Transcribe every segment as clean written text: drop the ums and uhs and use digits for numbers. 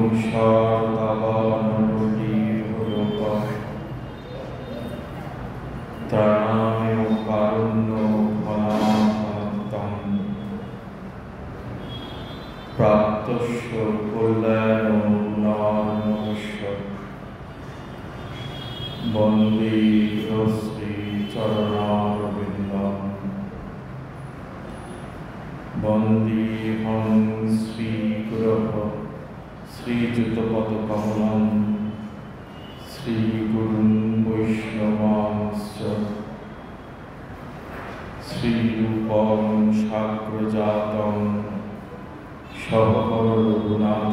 সংসার দাবানলীর হলোকয় ত্রাণায় কারুণ্য ঘনান্তম প্রাপ্তস্য কল্যাণ গুণার্ণবস্য বন্দে শ্রী চরণারবিন্দম বন্দেহং শ্রীগুরুঃ শ্রীযুতপদকমলং শ্রীগুরুং বৈষ্ণবাংশ্চ শ্রীরূপং সাগ্রজাতং সহরঘুনাথান্বিতং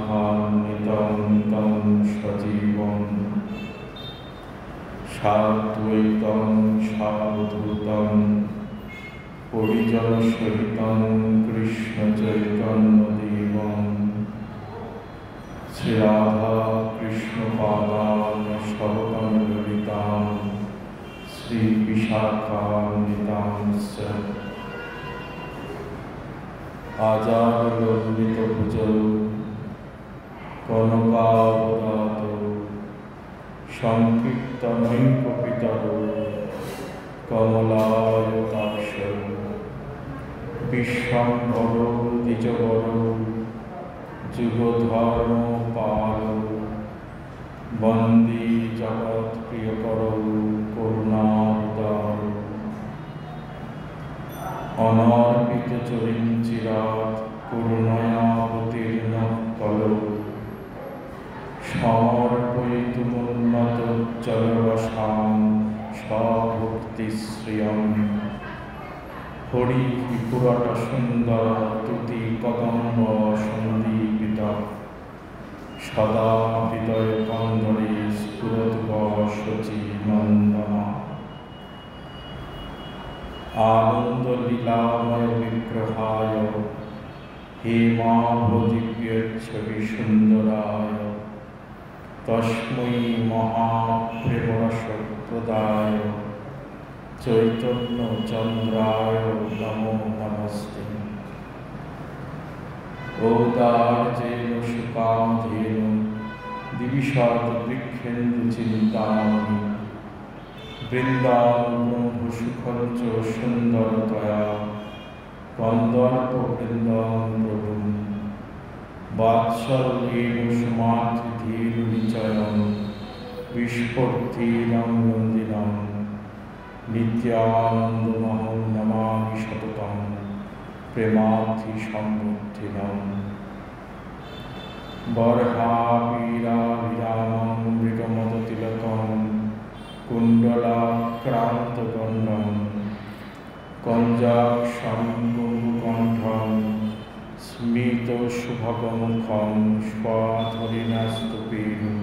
তং সজীবং সাদ্বৈতং সাবধূতং পরিজনসহিতং কৃষ্ণচৈতন্যদেবং শ্রীরাধা কৃষ্ণপাদান সহগণ ললিতাং শ্রীবিশাখান্বিতাংশ্চ আজানুলম্বিতভুজৌ কনকাবদাতৌ সংকীর্তনৈকপিতরৌ কমলায়তাক্ষৌ বিশ্বম্ভরৌ দ্বিজবরৌ যুগধর্মপালৌ বন্দে জগৎপ্রিয়করৌ করুণাবতারৌ অনর্পিতচরিঞ্চিরাৎ করুণয়াবতীর্ণ কলৌ সমর্পয়িতুমুন্নতোজ্জ্বলরসাং স্বভক্তিশ্রিয়ং হরি পুরটসুন্দর তুতি কদম্ব সন্দীপিত সদা হৃদয় কন্দরে স্ফুরতু শচী নন্দনা আনন্দ লীলাময় বিগ্রহায় হেমাভদিব্যচ্ছবি সুন্দরায় তস্मै মহাপ্রেমরসপ্রদায় চৈতন্য চন্দ্রায় নমো নমস্তে। ঔদার্যেন শুকাধেন দিবিশাদ বৃক্ষেন্দু চিন্তামণি বৃন্দাবন ব্রহ্মসুখঞ্চ সুন্দরতয়া কন্দর্প বৃন্দং প্রভুম বাৎসল্যেন সমাধিধীর নিচয়ং বিস্ফূর্তিরং নন্দিনং নিত্যানন্দমহং নমামি সততং প্রেমার্থী সমৃদ্ধিনং বর্হাবীরাভিরামং মৃগমদতিলকং কুণ্ডলাক্রান্তগণ্ডং কঞ্জাক্ষং কুঙ্কুকণ্ঠং স্মিতশুভগমুখং স্বাধরিণাস্তপীরুম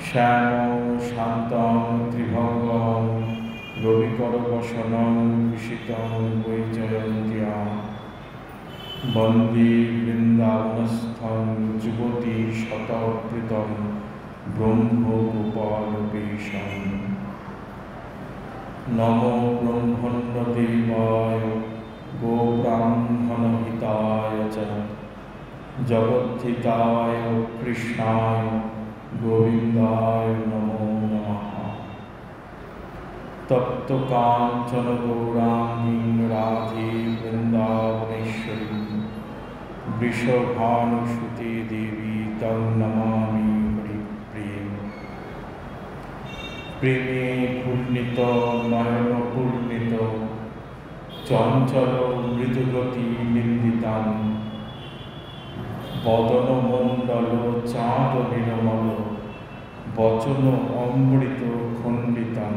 শ্যামং শান্তং ত্রিভঙ্গং রবিকরবসনং ভূষিতং বৈজয়ন্ত্য়া বন্দে বৃন্দাবনস্থং যুবতী শতবৃতং ব্রহ্মগোপালবেশং নমো ব্রহ্মণ্যদেবায় গোব্রাহ্মণহিতায় চ জগদ্ধিতায় কৃষ্ণায় গোবিন্দায় নমো নমঃ। তপ্ত কাঞ্চন গৌরাঙ্গী রাধে বৃন্দাবনেশ্বরী বৃষভানুসুতে দেবী তং নমামি হরিপ্রিয়ে। প্রেমে পূর্ণিত নয়ন পূর্ণিত চঞ্চল মৃদুগতি নিন্দিতাং বদন মণ্ডল চাঁদ নিরমল বচন অমৃত খণ্ডিতাং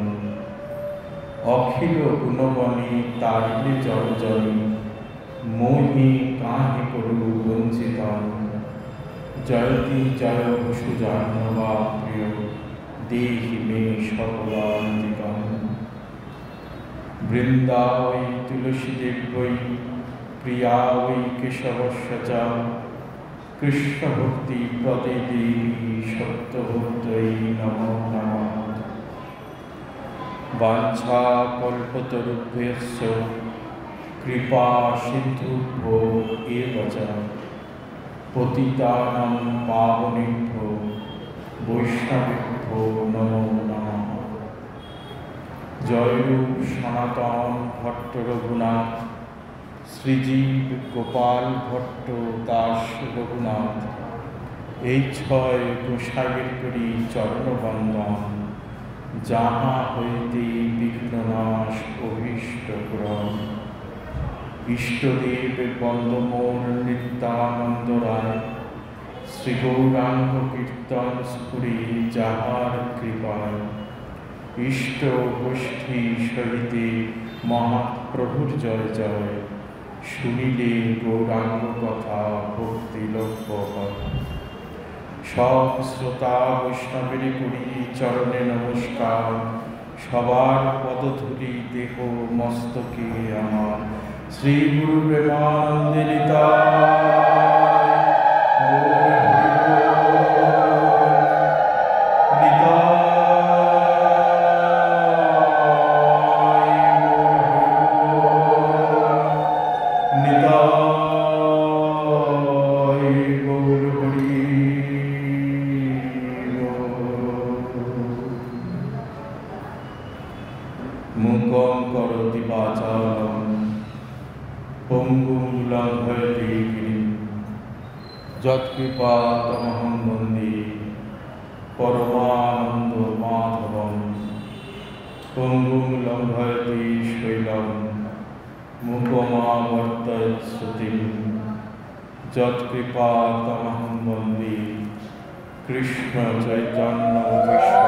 অখিল গুণবনী তারিলে জলজনী মোহি কাহি করু বঞ্চিতাং জয়তি জয় বসুজাহ্নবা প্রিয় দেহি মে সকলান্তিকং। বৃন্দা ওই তুলসী দেব্যৈ প্রিয়া ওই কেশবস্য চ কৃষ্ণ ভক্তি প্রদে দেবী সত্যভক্তৈ নমো নমঃ। বাঞ্ছা কল্পতরুভ্যশ্চ কৃপা সিন্ধুভ্যো এব চ পতিতানাং পাবনেভ্যো বৈষ্ণবেভ্যো নমো নমঃ। জয়রূপ সনাতন ভট্ট রঘুনাথ, শ্রীজীব গোপাল ভট্ট দাস রঘুনাথ, এই ছয় গোসাইয়ের করি চরণবন্দন। যাহা হইতে বিঘ্ননাশ অভীষ্ট গ্রহ, ইষ্টদেব বন্দমোর নিত্যানন্দ রায়, শ্রী গৌরাঙ্গ কীর্তন স্ফুরি যাহার কৃপায়। ইষ্ট গোষ্ঠী সহিতে মহাপ্রভুর জয় জয়, শুনিলে গৌরাঙ্গ কথা ভক্তি লভ্য হয়। সব শ্রোতা বৈষ্ণবের করি চরণে নমস্কার, সবার পদধূলি দেহ মস্তকে আমার। শ্রী গুরু প্রেমানন্দে নিতাই গৌর হরি নিতাই গৌর হরি। মুখং করোতি বাচালং পঙ্গুং লঙ্ঘয়তে গিরিং, যৎকৃপাতমহং বন্দে পরমানন্দ মাধবং। পঙ্গুং লঙ্ঘয়তে শৈলং মুখমাবর্তয়ৎ শ্রুতিং, যৎকৃপাতমহং বন্দে কৃষ্ণ চৈতন্য কৃষ্ণ।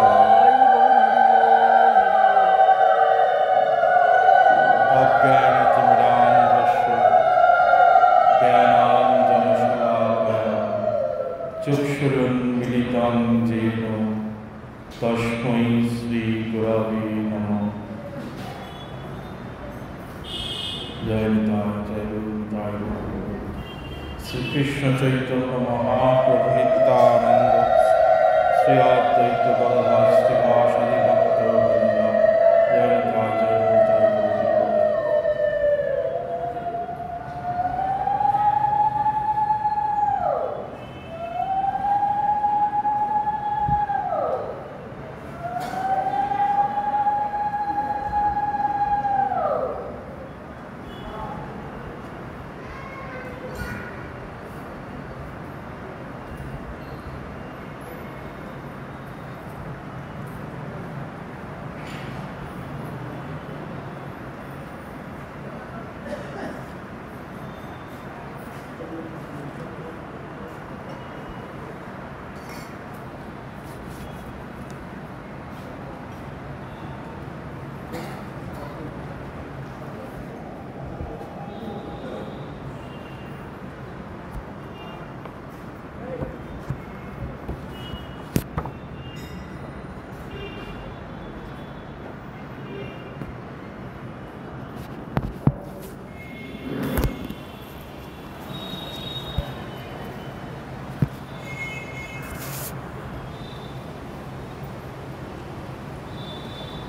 অজ্ঞানতিমিরান্ধস্য জ্ঞানাঞ্জনশলাকয়া চক্ষুरुन्मीलितं येन তস্मै শ্রী গুরবে নমঃ। জয় নিতাই জয় নিতাই। শ্রীকৃষ্ণ চৈতন্য মহাপ্রভু নিত্যানন্দ, শ্রী অদ্বৈত গদাধর শ্রীবাসাদি ভক্তবৃন্দ, জয় নিতাই জয় নিতাই।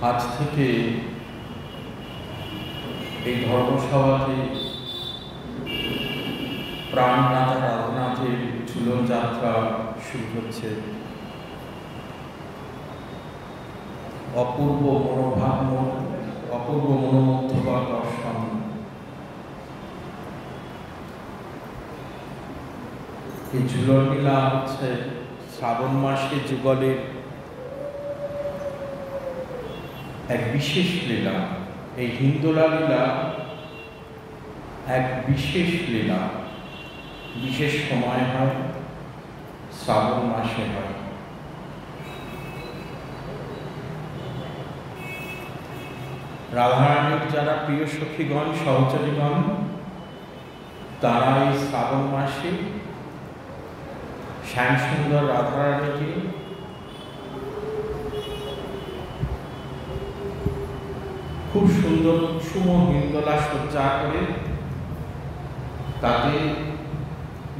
আজ থেকে এই ধর্মসভাতে প্রাণনাথ রাধানাথের ঝুলন যাত্রা শুরু হচ্ছে। অপূর্ব মনোমুগ্ধকর দর্শন। এই ঝুলন লীলা হচ্ছে শ্রাবণ মাসে যুগলের এক বিশেষ লীলা। এই হিন্দোলা লীলা এক বিশেষ লীলা, বিশেষ সময় হয়, শ্রাবণ মাসে হয়। রাধারানীর যারা প্রিয় সখীগণ সহচরীগণ, তারা এই শ্রাবণ মাসে শ্যামসুন্দর রাধারানীকে খুব সুন্দর কুসুম হিন্দোলা সজ্জা করে তাতে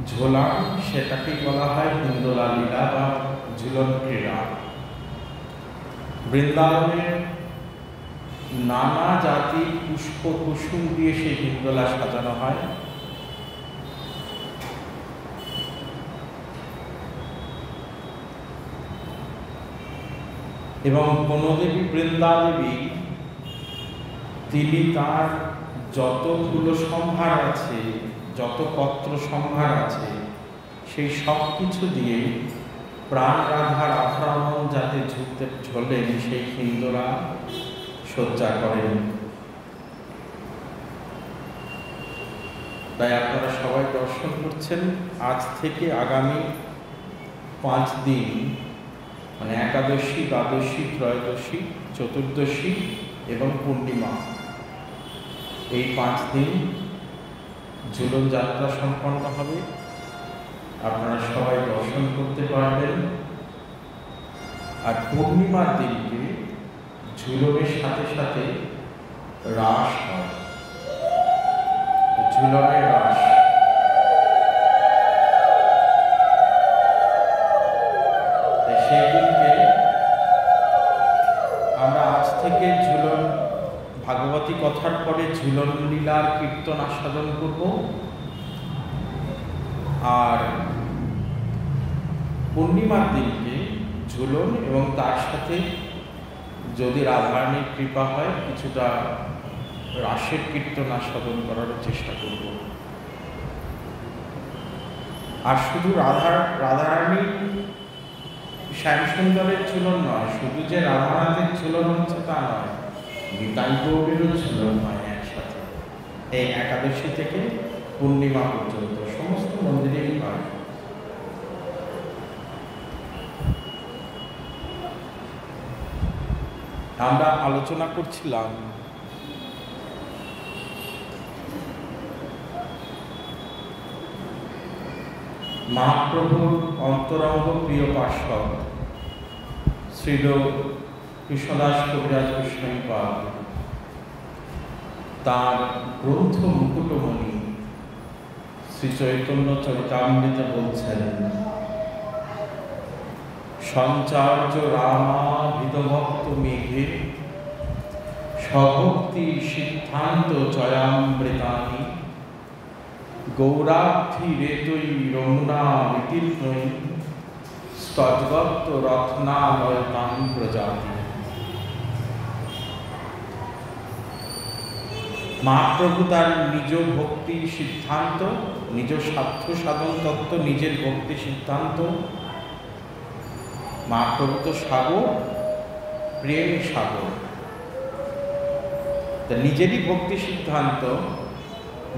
ঝোলা, সেটাকে বলা হয় হিন্দোলা লীলা বা ঝুলন ক্রীড়া। বৃন্দাবনের নানা জাতি পুষ্প কুসুম দিয়ে সেই হিন্দোলা সাজানো হয়। এবং বনদেবী বৃন্দাদেবী তিনি তার যতগুলো সম্ভার আছে, যত পত্র সম্ভার আছে, সেই সব কিছু দিয়ে প্রাণ রাধার আভরণ যাতে ঝোলেন সেই হিন্দুরা সজ্জা করেন। তাই আপনারা সবাই দর্শন করছেন। আজ থেকে আগামী 5 দিন, মানে একাদশী, দ্বাদশী, ত্রয়োদশী, চতুর্দশী এবং পূর্ণিমা, এই 5 দিন ঝুলন যাত্রা সম্পন্ন হবে। আপনারা সবাই দর্শন করতে পারবেন। আর পূর্ণিমার দিনকে ঝুলনের সাথে সাথে রাস হয়, ঝুলনের রাস। সেই দিনকে আমরা আজ থেকে ঝুলন ভাগবতী কথার পরে ঝুলন লীলার কীর্তন আস্বাদন করব। আর পূর্ণিমার দিনকে ঝুলন এবং তার সাথে যদি রাধারানীর কৃপা হয় কিছুটা রাসের কীর্তন আস্বাদন করার চেষ্টা করব। আর শুধু রাধারানী শ্যামসুন্দরের ঝুলন নয়, শুধু যে রাধারানীর ঝুলন হচ্ছে তা নয়, নিতাই গৌরেরও ঝুলন হয় একসাথে। এই একাদশী থেকে পূর্ণিমা পর্যন্ত সমস্ত মন্দিরেই হয়। আমরা আলোচনা করছিলাম মহাপ্রভুর অন্তরঙ্গ প্রিয় পার্শ্বদ শ্রীল কৃষ্ণদাস কবিরাজ গোস্বামীপাদ তার গ্রন্থ মুকুটমণি শ্রী চৈতন্য চরিতামৃতে বলছেন, সঞ্চার্য রামা হৃদভক্ত মেঘে স্বভক্তি সিদ্ধান্ত জয়ামৃতানি গৌরাব্ধি রেতৈ রমুনা বিতীর্ণৈ স্তজ্বত্ত রত্নালয়তাং প্রজাতি। মহাপ্রভু তার নিজ ভক্তি সিদ্ধান্ত, নিজ স্বার্থ সাধন তত্ত্ব, নিজের ভক্তি সিদ্ধান্ত। মহাপ্রভু তো সাগর, প্রেম সাগর। তা নিজেরই ভক্তি সিদ্ধান্ত,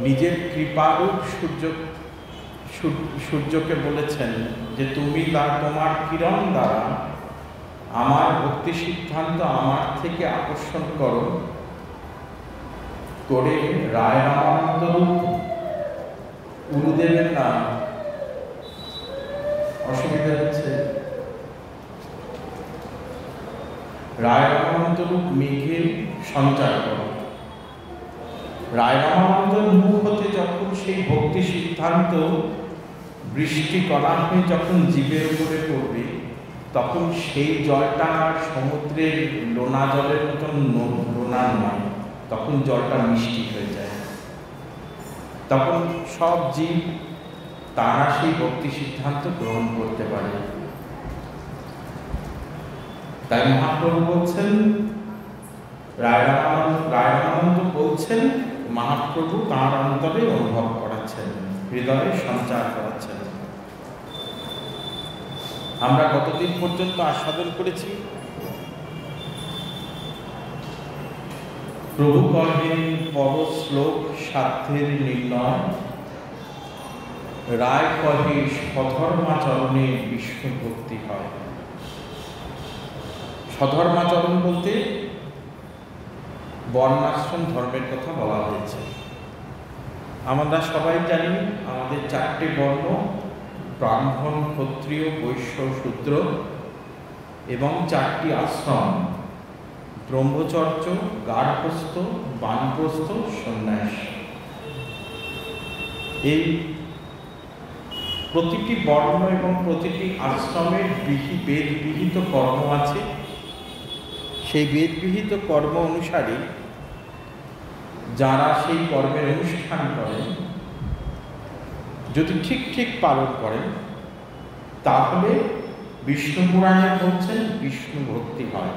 নিজের কৃপারূপ সূর্যকে বলেছেন যে তুমি তোমার কিরণ দ্বারা আমার ভক্তি সিদ্ধান্ত আমার থেকে আকর্ষণ করো, করে রায় রামানন্দ রূপ গুরুদেবের নাম। অসুবিধা হচ্ছে। রায় রামানন্দ রূপ মেঘের সঞ্চার করো। রায় রামানন্দের মুখ হতে যখন সেই ভক্তি সিদ্ধান্ত বৃষ্টি কণা হয়ে যখন জীবের উপরে পড়বে, তখন সেই জলটা আর সমুদ্রের লোনা জলের মতন লোনা নয়, তখন জলটা মিষ্টি হয়ে যায়। তখন সব জীব তারা সেই ভক্তি সিদ্ধান্ত গ্রহণ করতে পারে। তাই মহাপ্রভু বলছেন, রায় রামানন্দ বলছেন, মহাপ্রভু তাঁর অন্তরে অনুভব করাচ্ছেন, হৃদয়ে সঞ্চার করাচ্ছেন। আমরা কতদিন পর্যন্ত আস্বাদন করেছি? প্রভু কহেন পর শ্লোক সাধ্যের নির্ণয়, রায় কহে স্বধর্মাচরণে বিষ্ণু ভক্তি হয়। স্বধর্মাচরণ বলতে বর্ণাশ্রম ধর্মের কথা বলা হয়েছে। আমরা সবাই জানি আমাদের 4টে বর্ণ, ব্রাহ্মণ, ক্ষত্রিয়, বৈশ্য, শূদ্র, এবং 4টি আশ্রম, ব্রহ্মচর্য, গার্হস্থ্য, বানপ্রস্থ, সন্ন্যাস। এই প্রতিটি বর্ণ এবং প্রতিটি আশ্রমের বেদবিহিত কর্ম আছে। সেই বেদবিহিত কর্ম অনুসারে যারা সেই কর্মের অনুষ্ঠান করেন, যদি ঠিক ঠিক পালন করেন, তাহলে বিষ্ণু পুরাণে বলছেন বিষ্ণু ভক্তি হয়।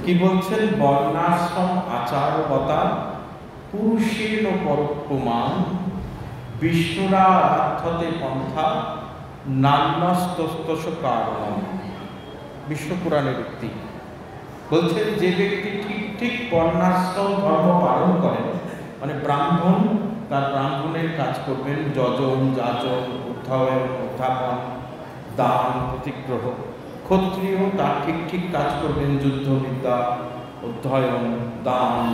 কি বলছেন? বর্ণাশ্রম আচারবতা পুরুষের পরোপমান বিষ্ণুরা রাধ্যতে পন্থা নান্যস্তস্তস কারণম। বিষ্ণু পুরাণের উক্তি বলছেন, যে ব্যক্তি ঠিক ঠিক বর্ণাশ্রম ধর্ম পালন করেন, মানে ব্রাহ্মণ তার ব্রাহ্মণের কাজ করবেন, যজন যাজন উদ্ধায়ন উত্থাপন দান প্রতিগ্রহ, ক্ষত্রিয় তার ঠিক ঠিক কাজ করবেন, যুদ্ধবিদ্যা অধ্যয়ন দান,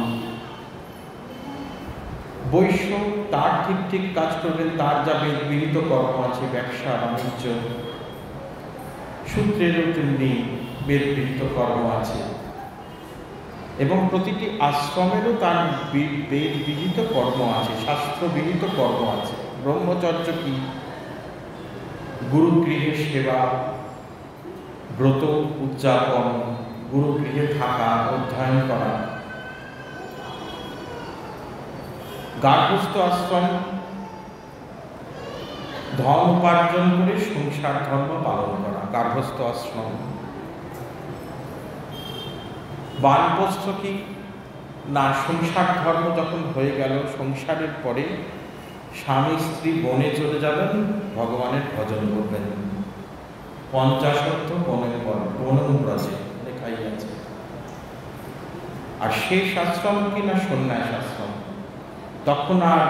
বৈশ্য তার ঠিক ঠিক কাজ করবেন, তার যা বিহিত কর্ম আছে ব্যবসা বাণিজ্য, সূত্রেরও তেমনি বেদবিহিত কর্ম আছে, এবং প্রতিটি আশ্রমেরও তার বেদ বিহিত কর্ম আছে, শাস্ত্র বিহিত কর্ম আছে। ব্রহ্মচর্য কি? গুরুগৃহের সেবা, ব্রত উদযাপন, গুরুগৃহে থাকা, অধ্যয়ন করা। গার্হস্থ আশ্রম ধন উপার্জন করে সংসার ধর্ম পালন করা, গার্হস্থ আশ্রম। বানপ্রস্থ কি না? সংসার ধর্ম যখন হয়ে গেল, সংসারের পরে স্বামী স্ত্রী বনে চলে যাবেন, ভগবানের ভজন করবেন। পঞ্চাশত্ব বনের পর বনব্রজে লেখাই আছে। আর শেষ আশ্রম কি না? সন্ন্যাস আশ্রম। তখন আর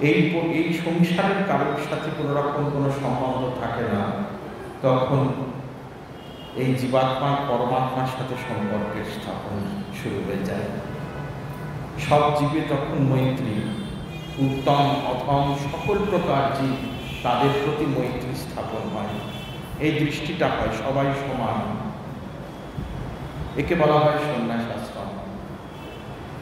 এই সংসারের কারোর সাথে কোনো রকম কোনো সম্বন্ধ থাকে না, তখন এই জীবাত্মা পরমাত্মার সাথে সম্পর্কের স্থাপন শুরু হয়ে যায়। সব জীবে তখন মৈত্রী, উত্তম অথম সকল প্রকার জীব, তাদের প্রতি মৈত্রী স্থাপন হয়। এই দৃষ্টিটা হয় সবাই সমান, একে বলা হয় সন্ন্যাস আশ্রম।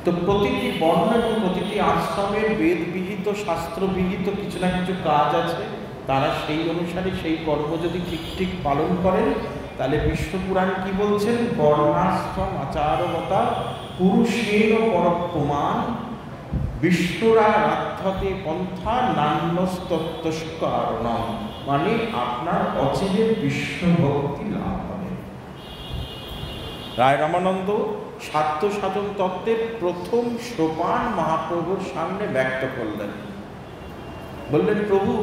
তো প্রতিটি বর্ণ এবং প্রতিটি আশ্রমের বেদবিহিত শাস্ত্রবিহিত কিছু না কিছু কাজ আছে, তারা সেই অনুসারে সেই কর্ম যদি ঠিক ঠিক পালন করেন, তাহলে বিষ্ণু পুরাণ কি বলছেন? বর্ণাশ্রম আচারবতা পুরুষের পরোপমান বিষ্ণুরা রাধ্যতে পন্থা নান্যস্তত্ত্বস কারণম, মানে আপনার অচিরে বিষ্ণু ভক্তি লাভ হবে। রায় রামানন্দ স্বার্থ সাধন তত্ত্বের প্রথম সোপান মহাপ্রভুর সামনে ব্যক্ত করলেন। বললেন, প্রভু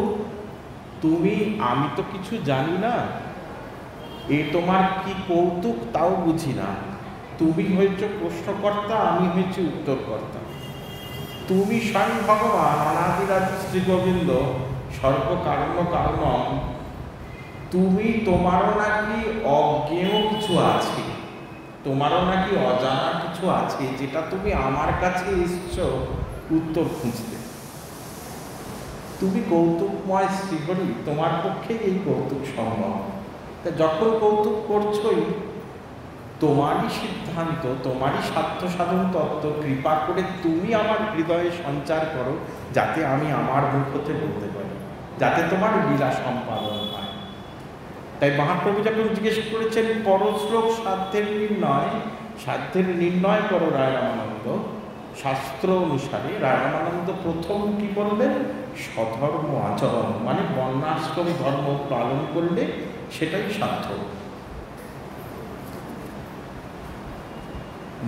তুমি, আমি তো কিছু জানি না, এ তোমার কি কৌতুক তাও বুঝি না। তুমি হয়েছ প্রশ্নকর্তা, আমি হয়েছি উত্তরকর্তা। তুমি স্বয়ং ভগবান অনাদিরাজ শ্রী গোবিন্দ সর্বকারণ কারণম। তুমি, তোমারও নাকি অজ্ঞেয় কিছু আছে, তোমারও নাকি অজানা কিছু আছে, যেটা তুমি আমার কাছে এসছো উত্তর খুঁজতে। তুমি কৌতুকময় শ্রীহরি, তোমার পক্ষে এই কৌতুক সম্ভব। তা যখন কৌতুক করছোই, তোমারই সিদ্ধান্ত, তোমারই স্বার্থ সাধন তত্ত্ব, কৃপা করে তুমি আমার হৃদয়ে সঞ্চার করো, যাতে আমি আমার মুখ হতে বলতে পারি, যাতে তোমার লীলা সম্পাদন হয়। তাই মহাপ্রভু যখন জিজ্ঞেস করেছেন পরশ্লোক সাধ্যের নির্ণয়, সাধ্যের নির্ণয় করো রায় রামানন্দ, শাস্ত্র অনুসারে রায় রামানন্দ প্রথম কি বললেন? স্বধর্ম আচরণ, মানে বর্ণাশ্রম ধর্ম পালন করলে সেটাই সার্থক।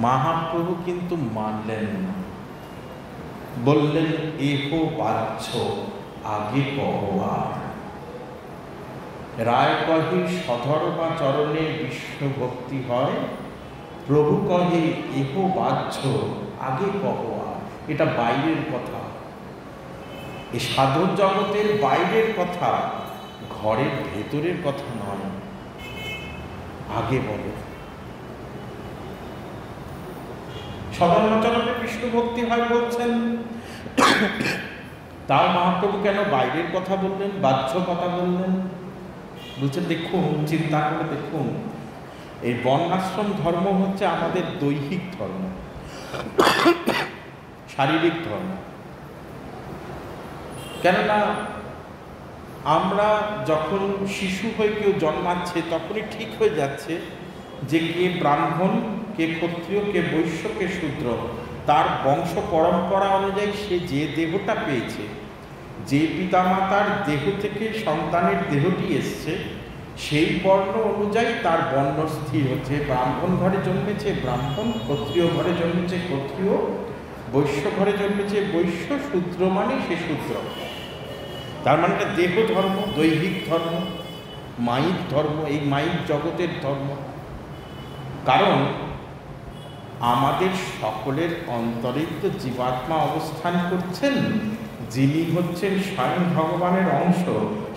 মহাপ্রভু কিন্তু মানলেন না, বললেন এহ বাহ্য আগে কহবার। রায় কহে স্বধর্মাচরণে বিষ্ণু ভক্তি হয়, প্রভু কহে এহ বাহ্য আগে কহবার। এটা বাইরের কথা, এই সাধন জগতের বাইরের কথা, ঘরের ভেতরের কথা নয়, আগে বলো। স্বধর্মাচরণে বিষ্ণু ভক্তি হয় বলছেন, তার মহাপ্রভু কেন বাইরের কথা বললেন, বাহ্য কথা বললেন? বলছেন দেখুন, চিন্তা করে দেখুন, এই বর্ণাশ্রম ধর্ম হচ্ছে আমাদের দৈহিক ধর্ম, শারীরিক ধর্ম। কেননা আমরা যখন শিশু হয়ে কেউ জন্মাচ্ছে, তখনই ঠিক হয়ে যাচ্ছে যে কে ব্রাহ্মণ, কে ক্ষত্রিয়, কে বৈশ্য, কে শূদ্র। তার বংশ পরম্পরা অনুযায়ী সে যে দেহটা পেয়েছে, যে পিতামাতার দেহ থেকে সন্তানের দেহটি এসছে সেই বর্ণ অনুযায়ী তার বর্ণ স্থির হচ্ছে। ব্রাহ্মণ ঘরে জন্মেছে ব্রাহ্মণ, ক্ষত্রিয় ঘরে জন্মেছে ক্ষত্রিয়, বৈশ্য ঘরে জন্মেছে বৈশ্য, শূদ্র মানে সে শূদ্র। তার মানে এটা দেহ ধর্ম, দৈহিক ধর্ম, মায়িক ধর্ম, এই মায়িক জগতের ধর্ম। কারণ আমাদের সকলের অন্তরেই তো জীবাত্মা অবস্থান করছেন, যিনি হচ্ছেন স্বয়ং ভগবানের অংশ।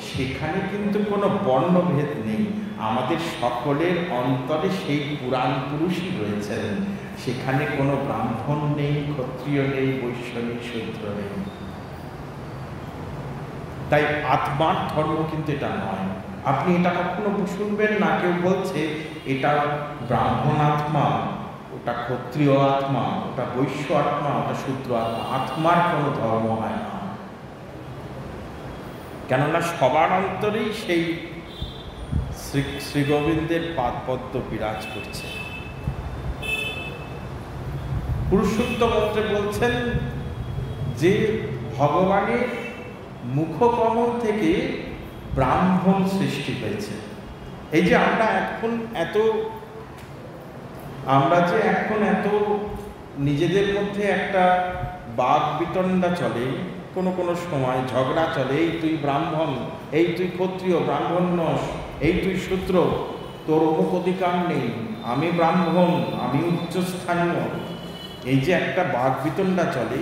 সেখানে কিন্তু কোনো বর্ণভেদ নেই, আমাদের সকলের অন্তরে সেই পুরাণ পুরুষই রয়েছেন। সেখানে কোনো ব্রাহ্মণ নেই, ক্ষত্রিয় নেই, বৈশ্য নেই, শূদ্র নেই। তাই আত্মার ধর্ম কিন্তু এটা নয়। আপনি এটা কখনো শুনবেন না কেউ বলছে এটা ব্রাহ্মণ আত্মা, ওটা ক্ষত্রিয় আত্মা, ওটা বৈশ্য আত্মা, ওটা শূদ্র আত্মা। আত্মার কোনো ধর্ম হয় না, কেননা সবার অন্তরেই সেই শ্রী গোবিন্দের পাদপদ্ম বিরাজ করছে। পুরুষোত্তম মন্ত্রে বলছেন যে ভগবানের মুখকমল থেকে ব্রাহ্মণ সৃষ্টি হয়েছে। এই যে আমরা এখন এত নিজেদের মধ্যে একটা বাদ বিতণ্ডা চলে, কোনো কোনো সময় ঝগড়া চলে, এই তুই ব্রাহ্মণ, এই তুই ক্ষত্রিয়, ব্রাহ্মণ নস, এই তুই শূদ্র, তোর অমুক অধিকার নেই, আমি ব্রাহ্মণ, আমি উচ্চস্থানীয়, এই যে একটা বাদ বিতণ্ডা চলে,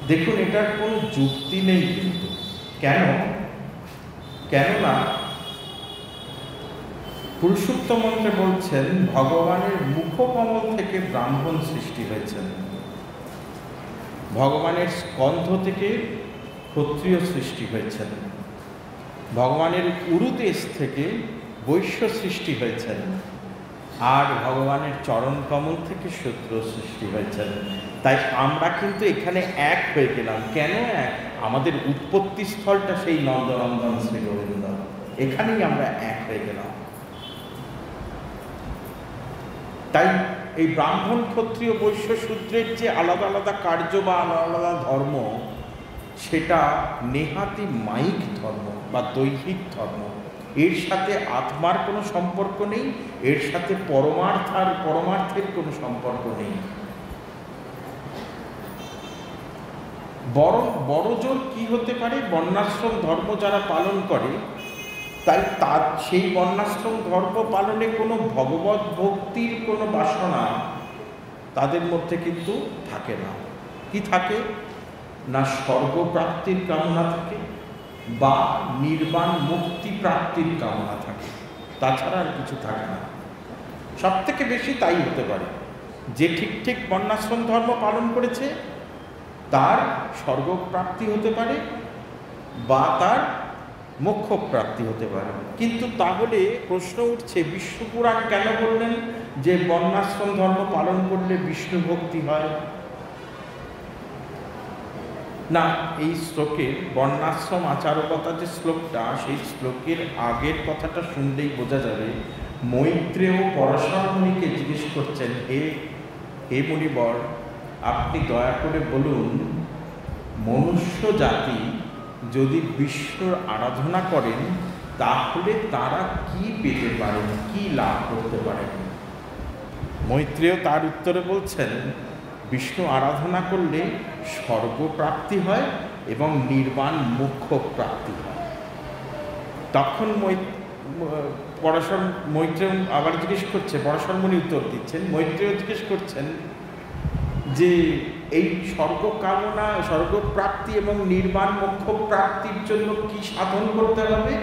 দেখুন এটার কোনো যুক্তি নেই কিন্তু। কেননা পুরুষোত্তম মন্ত্রে বলছেন ভগবানের মুখকমল থেকে ব্রাহ্মণ সৃষ্টি হয়েছেন, ভগবানের স্কন্ধ থেকে ক্ষত্রিয় সৃষ্টি হয়েছেন, ভগবানের উরুদেশ থেকে বৈশ্য সৃষ্টি হয়েছেন, আর ভগবানের চরণ কমল থেকে শূদ্র সৃষ্টি হয়েছেন। তাই আমরা কিন্তু এখানে এক হয়ে গেলাম। কেন এক? আমাদের উৎপত্তি স্থলটা সেই নন্দনন্দন শ্রী গোবিন্দ, এখানেই আমরা এক হয়ে গেলাম। তাই এই ব্রাহ্মণ, ক্ষত্রিয়, বৈশ্য, শূদ্রের যে আলাদা আলাদা কার্য বা আলাদা আলাদা ধর্ম, সেটা নেহাতি মায়িক ধর্ম বা দৈহিক ধর্ম। এর সাথে আত্মার কোনো সম্পর্ক নেই, এর সাথে পরমার্থের কোনো সম্পর্ক নেই। বড় জোর কি হতে পারে? বর্ণাশ্রম ধর্ম যারা পালন করে, তাই তার সেই বর্ণাশ্রম ধর্ম পালনে কোনো ভগবত ভক্তির কোনো বাসনা তাদের মধ্যে কিন্তু থাকে না। কি থাকে না? স্বর্গপ্রাপ্তির কামনা থাকে বা নির্বাণ মুক্তি প্রাপ্তির কামনা থাকে, তাছাড়া আর কিছু থাকে না। সব থেকে বেশি তাই হতে পারে, যে ঠিক বর্ণাশ্রম ধর্ম পালন করেছে তার স্বর্গপ্রাপ্তি হতে পারে বা তার মোক্ষ প্রাপ্তি হতে পারে। কিন্তু তাহলে প্রশ্ন উঠছে, বিষ্ণু পুরাণ কেন বললেন যে বর্ণাশ্রম ধর্ম পালন করলে বিষ্ণু ভক্তি হয় না? এই শ্লোকের বর্ণাশ্রম আচারকতা যে শ্লোকটা, সেই শ্লোকের আগের কথাটা শুনলেই বোঝা যাবে। মৈত্রেয় পরাশর মুনিকে জিজ্ঞেস করছেন, হে মুনিবর, আপনি দয়া করে বলুন, মনুষ্য জাতি যদি বিষ্ণুর আরাধনা করেন তাহলে তারা কি পেতে পারেন, কি লাভ করতে পারেন? মৈত্রেয় তার উত্তরে বলছেন, বিষ্ণু আরাধনা করলে স্বর্গপ্রাপ্তি হয় এবং নির্বাণ মোক্ষ প্রাপ্তি হয়। তখন মৈত্রেয় আবার জিজ্ঞেস করছে, পরাশর মুনি উত্তর দিচ্ছেন, মৈত্রেয় জিজ্ঞেস করছেন যে এই স্বর্গপ্রাপ্তি এবং নির্বাণ মোক্ষ প্রাপ্তির জন্য কি সাধন করতে হবে?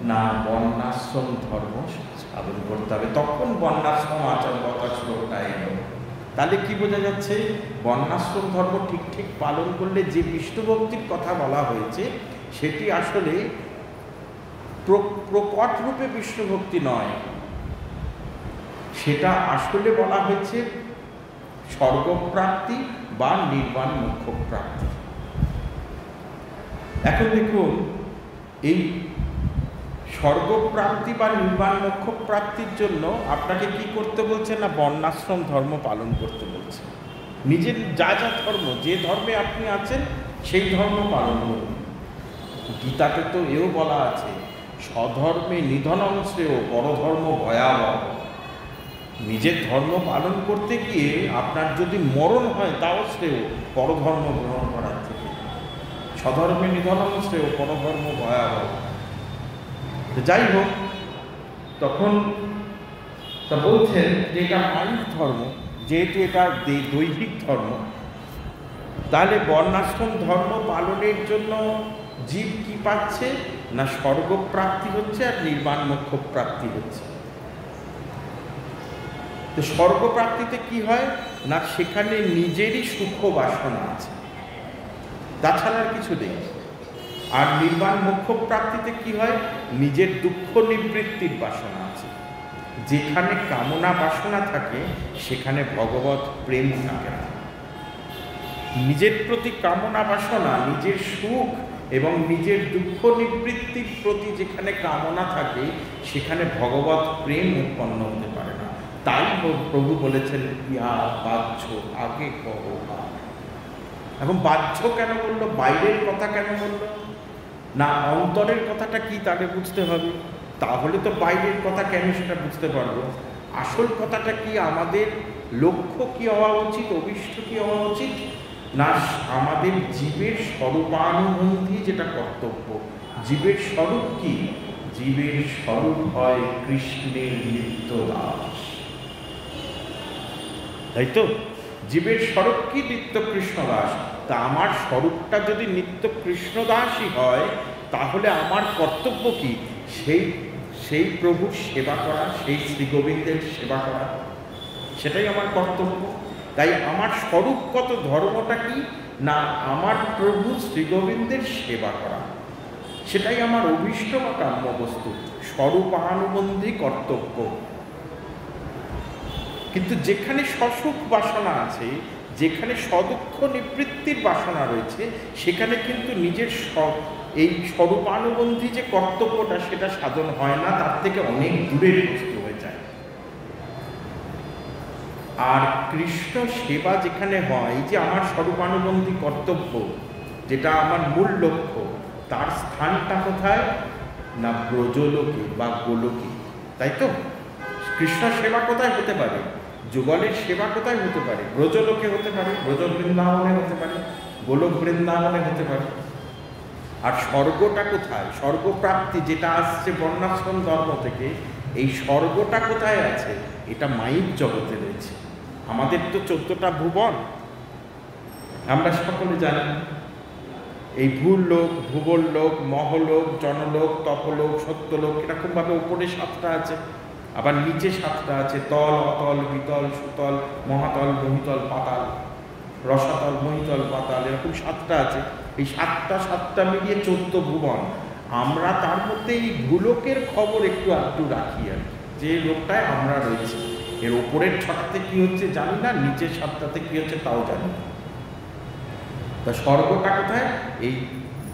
না, বর্ণাশ্রম ধর্ম সাধন করতে হবে। তখন বর্ণাশ্রম আচারকতা শ্লোকটা এলো। তাহলে কি বোঝা যাচ্ছে? বর্ণাশ্রম ধর্ম ঠিক পালন করলে যে বিষ্ণু ভক্তির কথা বলা হয়েছে সেটি আসলে প্রকট রূপে বিষ্ণু ভক্তি নয়, সেটা আসলে বলা হয়েছে স্বর্গপ্রাপ্তি বা নির্বাণ মোক্ষ প্রাপ্তি। এখন দেখুন, এই স্বর্গপ্রাপ্তি বা নির্বাণ মোক্ষ প্রাপ্তির জন্য আপনাকে কি করতে বলছে? না, বর্ণাশ্রম ধর্ম পালন করতে বলছে। নিজের যা ধর্ম, যে ধর্মে আপনি আছেন সেই ধর্ম পালন করুন। গীতাতে তো এও বলা আছে, স্বধর্মে নিধনং শ্রেয় পরধর্ম ভয়াবহ। নিজের ধর্ম পালন করতে গিয়ে আপনার যদি মরণ হয় তাও শ্রেয় পরধর্ম গ্রহণ করার থেকে। স্বধর্মে নিধনং শ্রেয় পরধর্ম ভয়াবহ। যাই হোক, তখন তা বলছেন যে এটা মানব ধর্ম, যেহেতু এটা দৈহিক ধর্ম, তাহলে বর্ণাশ্রম ধর্ম পালনের জন্য জীব কি পাচ্ছে না স্বর্গপ্রাপ্তি হচ্ছে আর নির্বাণ মোক্ষ প্রাপ্তি হচ্ছে। তো স্বর্গপ্রাপ্তিতে কি হয় না সেখানে নিজেরই সুখ বাসনা আছে, তাছাড়া আর কিছু নেই। আর নির্বাণ মোক্ষ প্রাপ্তিতে কি হয়, নিজের দুঃখ নিবৃত্তির বাসনা আছে। যেখানে কামনা বাসনা থাকে সেখানে ভগবৎ প্রেম থাকে না। নিজের প্রতি কামনা বাসনা, নিজের সুখ এবং নিজের দুঃখ নিবৃত্তির প্রতি যেখানে কামনা থাকে সেখানে ভগবৎ প্রেম উৎপন্ন হতে পারে না। তাই প্রভু বলেছেন ইহা বাহ্য আগে কহো। এখন বাহ্য কেন বললো, বাইরের কথা কেন বললো না? অন্তরের কথাটা কি তাকে বুঝতে হবে, তাহলে তো বাইরের কথা কেন সেটা বুঝতে পারবো। আসল কথাটা কি, আমাদের লক্ষ্য কি হওয়া উচিত, অভিষ্ট কি হওয়া উচিত না আমাদের জীবের স্বরূপানুবন্ধী যেটা কর্তব্য। জীবের স্বরূপ কি? জীবের স্বরূপ হয় কৃষ্ণের নিত্য দাস, তাই তো? জীবের স্বরূপ কি? নিত্য কৃষ্ণ দাস। তা আমার স্বরূপটা যদি নিত্য কৃষ্ণ দাসই হয় তাহলে আমার কর্তব্য কি? সেই প্রভুর সেবা করা, সেই শ্রীগোবিন্দের সেবা করা, সেটাই আমার কর্তব্য। তাই আমার স্বরূপগত ধর্মটা কি না আমার প্রভু শ্রীগোবিন্দের সেবা করা, সেটাই আমার অভীষ্ট বা কাম্য বস্তু, স্বরূপানুবন্ধী কর্তব্য। কিন্তু যেখানে সসুখ বাসনা আছে, যেখানে সদুঃখ নিবৃত্তির বাসনা রয়েছে, সেখানে কিন্তু নিজের এই স্বরূপানুবন্ধী যে কর্তব্যটা সেটা সাধন হয় না, তার থেকে অনেক দূরের বস্তু হয়ে যায়। আর কৃষ্ণ সেবা যেখানে হয়, যে আমার স্বরূপানুবন্ধী কর্তব্য যেটা আমার মূল লক্ষ্য, তার স্থানটা কোথায় না ব্রজলোকে বা গোলকে, তাই তো? কৃষ্ণ সেবা কোথায় হতে পারে? যুগলের সেবা কোথায় হতে পারে? ব্রজলোকে হতে পারে, ব্রজ বৃন্দাবনে হতে পারে, গোলক বৃন্দাবনে হতে পারে। আর স্বর্গটা কোথায়? স্বর্গপ্রাপ্তি যেটা আসছে বর্ণাশ্রম ধর্ম থেকে, এই স্বর্গটা কোথায় আছে? এটা মাইক জগতে রয়েছে। আমাদের তো 14টা ভুবন আমরা সকলে জানি। এই ভূলোক, ভুবনলোক, মহলোক, জনলোক, তপলোক, সত্যলোক, এরকমভাবে উপরে 7টা আছে, আবার নিচে 7টা আছে, তল, অতল, বিতল, সুতল, মহাতল, মহিতল, পাতাল, রসাতল, মহিতল, পাতাল, এরকম 7টা আছে। এই 7টা মিলিয়ে 14 ভুবন। আমরা তার মধ্যে এই ভূলোকের খবর একটু আধটু রাখি আর যে লোকটায় আমরা রয়েছি। এর ওপরের 6টাতে কি হচ্ছে জানি না, নিচের 7টাতে কি হচ্ছে তাও জানি না। তা স্বর্গটা কোথায়? এই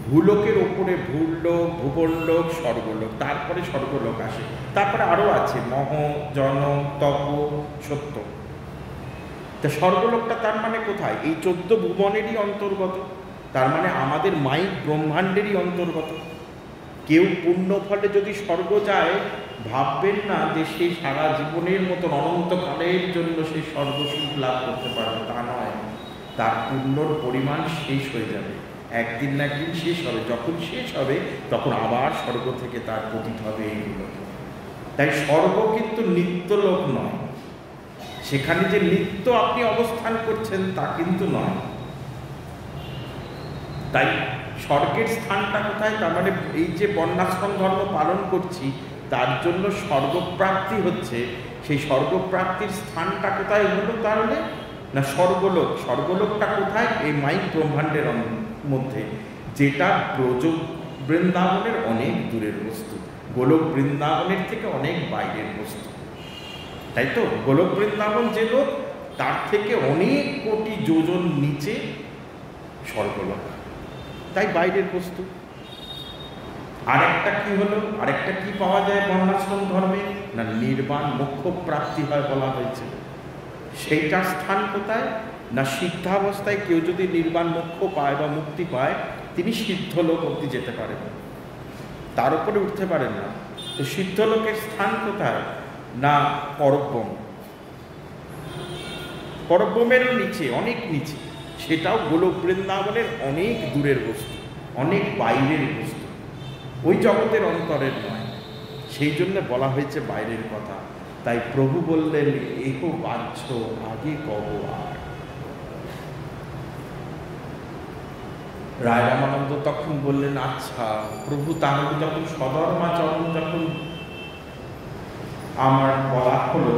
ভূলোকের ওপরে ভূলোক, ভুবনলোক, স্বর্গলোক, তারপরে স্বর্গলোক আসে। তারপরে আরও আছে মহ, জন, তপ, সত্য। তা স্বর্গলোকটা তার মানে কোথায়? এই 14 ভুবনেরই অন্তর্গত, তার মানে আমাদের মাইক ব্রহ্মাণ্ডেরই অন্তর্গত। কেউ পুণ্য ফলে যদি স্বর্গ যায়, ভাববেন না যে সেই সারা জীবনের মতন অনন্তকালের জন্য সেই স্বর্গসুখ লাভ করতে পারবে, তা নয়। তার পুণ্যর পরিমাণ শেষ হয়ে যাবে, একদিন না একদিন শেষ হবে। যখন শেষ হবে তখন আবার স্বর্গ থেকে তার পতিত হবে এইগুলো। তাই স্বর্গ কিন্তু নিত্যলোক নয়, সেখানে যে নিত্য আপনি অবস্থান করছেন তা কিন্তু নয়। তাই স্বর্গের স্থানটা কোথায়? তার মানে এই যে বর্ণাশ্রম ধর্ম পালন করছি তার জন্য স্বর্গপ্রাপ্তি হচ্ছে, সেই স্বর্গপ্রাপ্তির স্থানটা কোথায় হলো তাহলে না স্বর্গলোক। স্বর্গলোকটা কোথায়? এই মাইক ব্রহ্মাণ্ডের মধ্যে, যেটা ব্রজ বৃন্দাবনের অনেক দূরের বস্তু, গোলক বৃন্দাবনের থেকে অনেক বাইরের বস্তু, তাই তো? গোলক বৃন্দাবন যে লোক, তার থেকে অনেক কোটি যোজন নিচে স্বর্গলোক, তাই বাইরের বস্তু। আরেকটা কি হলো, আরেকটা কি পাওয়া যায় বর্ণাশ্রম ধর্মে না নির্বাণ মোক্ষ প্রাপ্তি হয় বলা হয়েছে। সেইটার স্থান কোথায় না সিদ্ধাবস্থায় কেউ যদি নির্বাণ মোক্ষ পায় বা মুক্তি পায়, তিনি সিদ্ধ লোক অবধি যেতে পারেন, তার উপরে উঠতে পারেন না। তো সিদ্ধ লোকের স্থান কোথায়? না পরব্রহ্ম। পরব্রহ্মেরও নিচে, অনেক নিচে, সেটাও গোলক বৃন্দাবনের অনেক দূরের বস্তু, অনেক বাইরের বস্তু, ওই জগতের অন্তরের নয়। সেই জন্য বলা হয়েছে বাইরের কথা। তাই প্রভু বললেন, এহ বাহ্য আগে কব আর। রায় রামানন্দ তখন বললেন, আচ্ছা প্রভু, তাহলে যখন সধর্মাচরণ যখন আমার বলা হলো,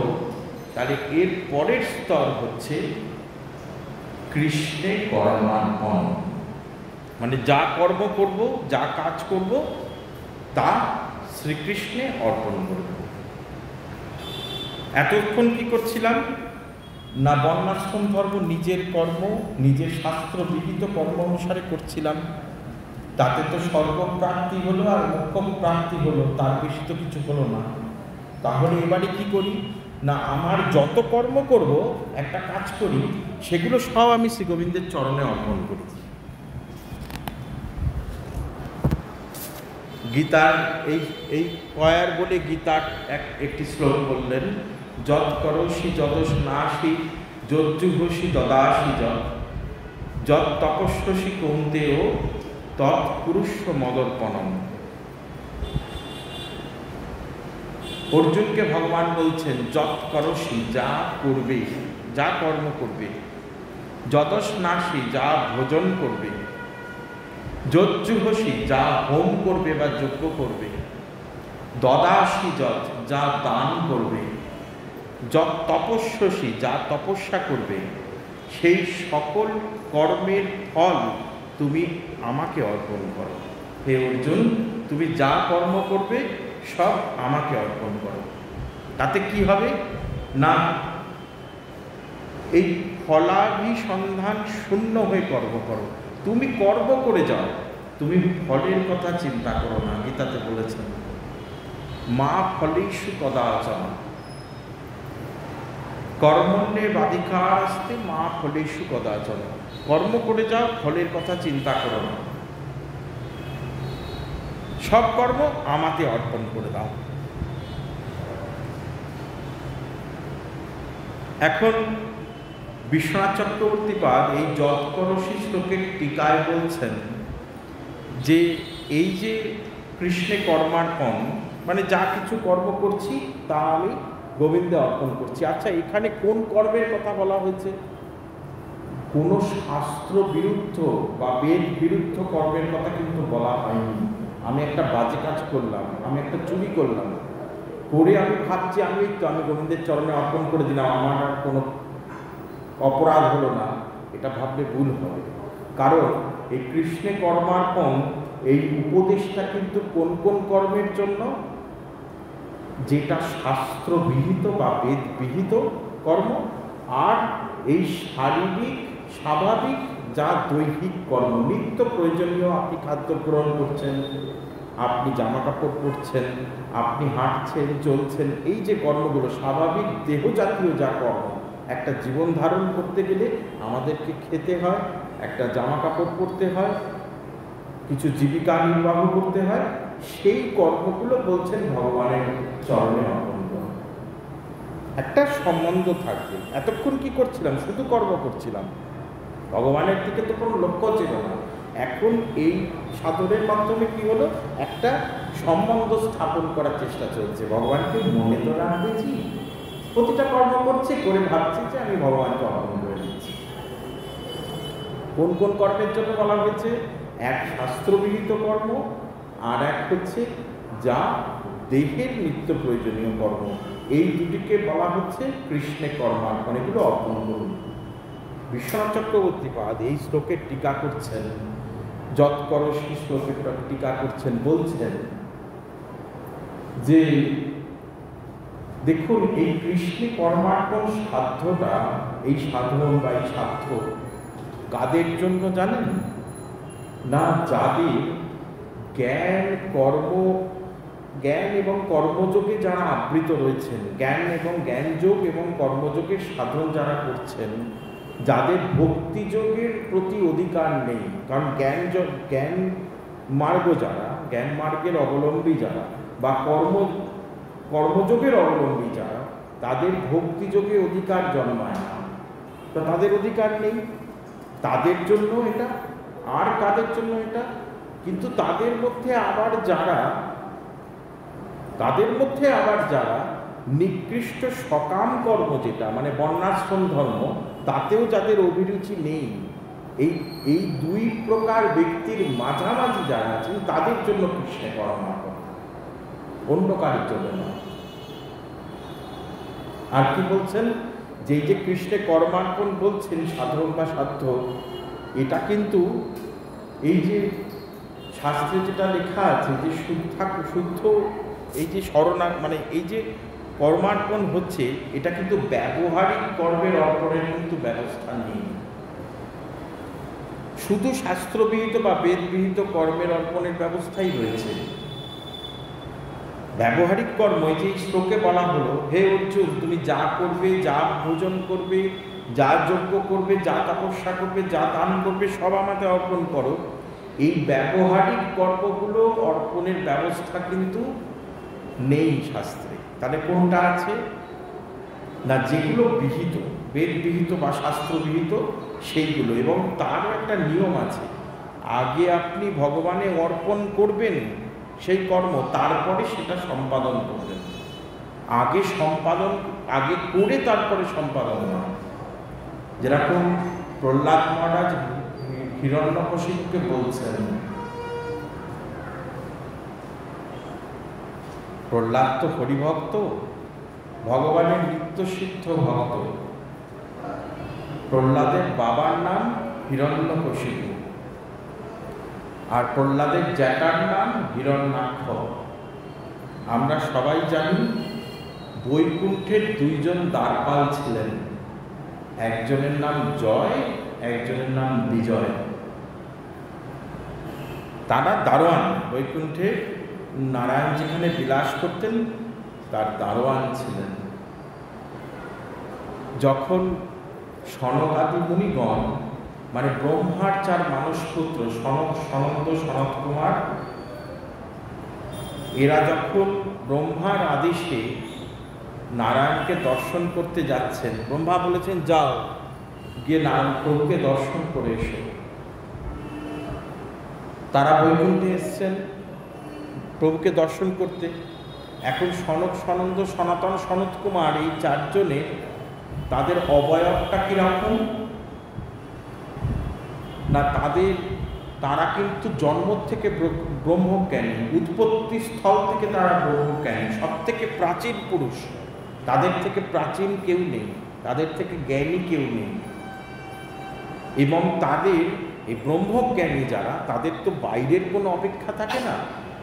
তাহলে এর পরের স্তর হচ্ছে কৃষ্ণে কর্মার্পণ। মানে যা কর্ম করব, যা কাজ করব, তা শ্রীকৃষ্ণে অর্পণ করব। এতক্ষণ কি করছিলাম? না বর্ণাশ্রম ধর্ম, নিজের কর্ম, নিজের শাস্ত্র বিহিত কর্ম অনুসারে করছিলাম। তাতে তো স্বর্গপ্রাপ্তি হলো আর মোক্ষ প্রাপ্তি হলো, তার বেশি তো কিছু হলো না। তাহলে এবারে কি করি? না আমার যত কর্ম করব, একটা কাজ করি, সেগুলো সব আমি শ্রী গোবিন্দের চরণে অর্পণ করি। গীতার এই কয়ার বলে গীতার একটি শ্লোক বললেন, যৎ করসি যদস নাসি যজ্জুহসি দদাসি যৎ তপস্যসি কৌন্তেয় তৎ পুরুষ মদর্পণম। অর্জুনকে ভগবান বলছেন, যৎ করসি, যা করবে, যা কর্ম করবে, যদস নাসি, যা ভোজন করবে, যজ্জুহসি, যা হোম করবে বা যজ্ঞ করবে, দদাসি যৎ, যা দান করবে, যৎ তপস্যসি, যা তপস্যা করবে, সেই সকল কর্মের ফল তুমি আমাকে অর্পণ করো। হে অর্জুন, তুমি যা কর্ম করবে সব আমাকে অর্পণ করো। তাতে কি হবে? না এই ফলাভিসন্ধান শূন্য হয়ে কর্ম করো। তুমি কর্ম করে যাও, তুমি ফলের কথা চিন্তা করো না। গীতাতে বলেছেন, মা ফলেষু কদাচন কর্মণ্যে বাধিকার আসতে মা ফলেষু কদাচন। কর্ম করে যাও, ফলের কথা চিন্তা করো না, সব কর্ম আমাকে অর্পণ করে দাও। এখন বিশ্বনাথ চক্রবর্তীপাদ এই যৎ করসি শ্লোকের টিকায় বলছেন যে এই যে কৃষ্ণে কর্মার্পণ, মানে যা কিছু কর্ম করছি তা আমি গোবিন্দে অর্পণ করছি। আচ্ছা, এখানে কোন কর্মের কথা বলা হয়েছে? কোনো শাস্ত্র বিরুদ্ধ বা বেদ বিরুদ্ধ কর্মের কথা কিন্তু বলা হয়নি। আমি একটা বাজে কাজ করলাম, আমি একটা চুরি করলাম, করে আমি ভাবছি আমি গোবিন্দের চরণে অর্পণ করে দিলাম, আমার আর কোনো অপরাধ হলো না, এটা ভাবলে ভুল হবে। কারণ এই কৃষ্ণে কর্মার্পণ, এই উপদেশটা কিন্তু কোন কোন কর্মের জন্য? যেটা শাস্ত্র বিহিত বা বেদ বিহিত কর্ম, আর এই শারীরিক স্বাভাবিক যা দৈহিক কর্ম, নিত্য প্রয়োজনীয়, আপনি খাদ্য গ্রহণ করছেন, আপনি জামা কাপড় পরছেন, আপনি হাঁটছেন, চলছেন, এই যে কর্মগুলো স্বাভাবিক দেহজাতীয় যা কর্ম, একটা জীবন ধারণ করতে গেলে আমাদেরকে খেতে হয়, একটা জামা কাপড় পরতে হয়, কিছু জীবিকা নির্বাহ করতে হয়, সেই কর্মগুলো বলছেন ভগবানের চরণে অর্পণ করা। একটা সম্বন্ধ থাকবে। এতক্ষণ কি করছিলাম? শুধু কর্ম করছিলাম, ভগবানের দিকে তো কোনো লক্ষ্য ছিল না। এখন এই সাধনের মাধ্যমে কি হলো? একটা সম্বন্ধ স্থাপন করার চেষ্টা চলছে। ভগবানকে মনে তো রাখতেছি, প্রতিটা কর্ম করছি, করে ভাবছি যে আমি ভগবানকে অর্পণ করে দিচ্ছি। কোন কোন কর্মের জন্য বলা হয়েছে? এক শাস্ত্রবিহিত কর্ম, আর এক হচ্ছে যা দেহের নিত্য প্রয়োজনীয় কর্ম। এই দুটিকে বলা হচ্ছে কৃষ্ণে কর্মার্পণ, এগুলো অর্পণ করুন। বিশ্বনাথ চক্রবর্তীপাদ এই শ্লোকের টিকা করছেন, যৎ করসি শ্লোকের টিকা করছেন, বলছেন যে দেখুন এই কৃষ্ণে কর্মার্পণ সাধ্যটা, এই সাধন বা এই সাধ্য কাদের জন্য জানেন? না যাদের জ্ঞান এবং কর্মযোগে যারা আবৃত রয়েছেন, জ্ঞান এবং জ্ঞানযোগ এবং কর্মযোগের সাধন যারা করছেন, যাদের ভক্তিযোগের প্রতি অধিকার নেই, কারণ জ্ঞান মার্গ যারা, জ্ঞান মার্গের অবলম্বী যারা বা কর্মযোগের অবলম্বী যারা, তাদের ভক্তিযোগে অধিকার জন্মায় না, তো তাদের অধিকার নেই, তাদের জন্য এটা। আর কাদের জন্য এটা? কিন্তু তাদের মধ্যে আবার যারা নিকৃষ্ট সকাম কর্ম, যেটা মানে বর্ণাশ্রম ধর্ম, তাতেও যাদের অভিরুচি নেই, এই দুই প্রকার ব্যক্তির মাঝামাঝি যারা আছেন, তাদের জন্য কৃষ্ণে কর্মার্পণ, অন্য কারোর জন্য না। আর কি বলছেন? যে কৃষ্ণে কর্মার্পণ বলছেন, সাধারণ বা সাধ্য, এটা কিন্তু এই যে শাস্ত্রে যেটা লেখা আছে যে শুদ্ধ এই যে মানে এই যে কর্মার্পণ হচ্ছে, এটা কিন্তু ব্যবহারিক কর্মের অর্পণের কিন্তু ব্যবস্থা নেই। শুধু শাস্ত্রবিহিত বা বেদবিহিত কর্মের অর্পণের ব্যবস্থাই রয়েছে। ব্যবহারিক কর্ম, এই যে শ্লোকে বলা হলো, হে অর্জুন, তুমি যা করবে, যা ভোজন করবে, যা যজ্ঞ করবে, যা তপস্যা করবে, যা দান করবে, সব আমাকে অর্পণ করো। এই ব্যবহারিক কর্মগুলো অর্পণের ব্যবস্থা কিন্তু নেই শাস্ত্রে। তাহলে কোনটা আছে? না, যেগুলো বিহিত, বেদ বিহিত বা শাস্ত্রবিহিত সেইগুলো। এবং তারও একটা নিয়ম আছে, আগে আপনি ভগবানে অর্পণ করবেন সেই কর্ম, তারপরে সেটা সম্পাদন করবেন। আগে করে তারপরে সম্পাদন নয়। যেরকম প্রহ্লাদ মহারাজ হিরণ্যকশিপুকে বলছেন, প্রহ্লাদ তো হরিভক্ত, ভগবানের নিত্যসিদ্ধ ভক্ত। প্রহ্লাদের বাবার নাম হিরণ্যকশিপু, আর প্রহ্লাদের জ্যাঠার নাম হিরণ্যাক্ষ। আমরা সবাই জানি বৈকুণ্ঠের দুইজন দ্বারপাল ছিলেন, একজনের নাম জয়, একজনের নাম বিজয়। তারা দারোয়ান, বৈকুণ্ঠে নারায়ণ যেখানে বিলাস করতেন তার দারোয়ান ছিলেন। যখন সনকাদি মুনিগণ, মানে ব্রহ্মার 4 মানসপুত্র সনক, সনন্দ, সনত কুমার, এরা যখন ব্রহ্মার আদেশে নারায়ণকে দর্শন করতে যাচ্ছেন, ব্রহ্মা বলেছেন যাও গিয়ে নারায়ণ প্রভুকে দর্শন করে এসো। তারা বৈকুণ্ঠে এসছেন প্রভুকে দর্শন করতে। এখন সনক, সনন্দ, সনাতন, সনত কুমার, এই 4 জনে তাদের অবয়বটা কিরকম না, তারা কিন্তু জন্ম থেকে ব্রহ্মজ্ঞানী, উৎপত্তি স্থল থেকে তারা ব্রহ্মজ্ঞানী, সব থেকে প্রাচীন পুরুষ। তাদের থেকে প্রাচীন কেউ নেই, তাদের থেকে জ্ঞানী কেউ নেই। এবং তাদের এই ব্রহ্মজ্ঞানী যারা, তাদের তো বাইরের কোনো অপেক্ষা থাকে না,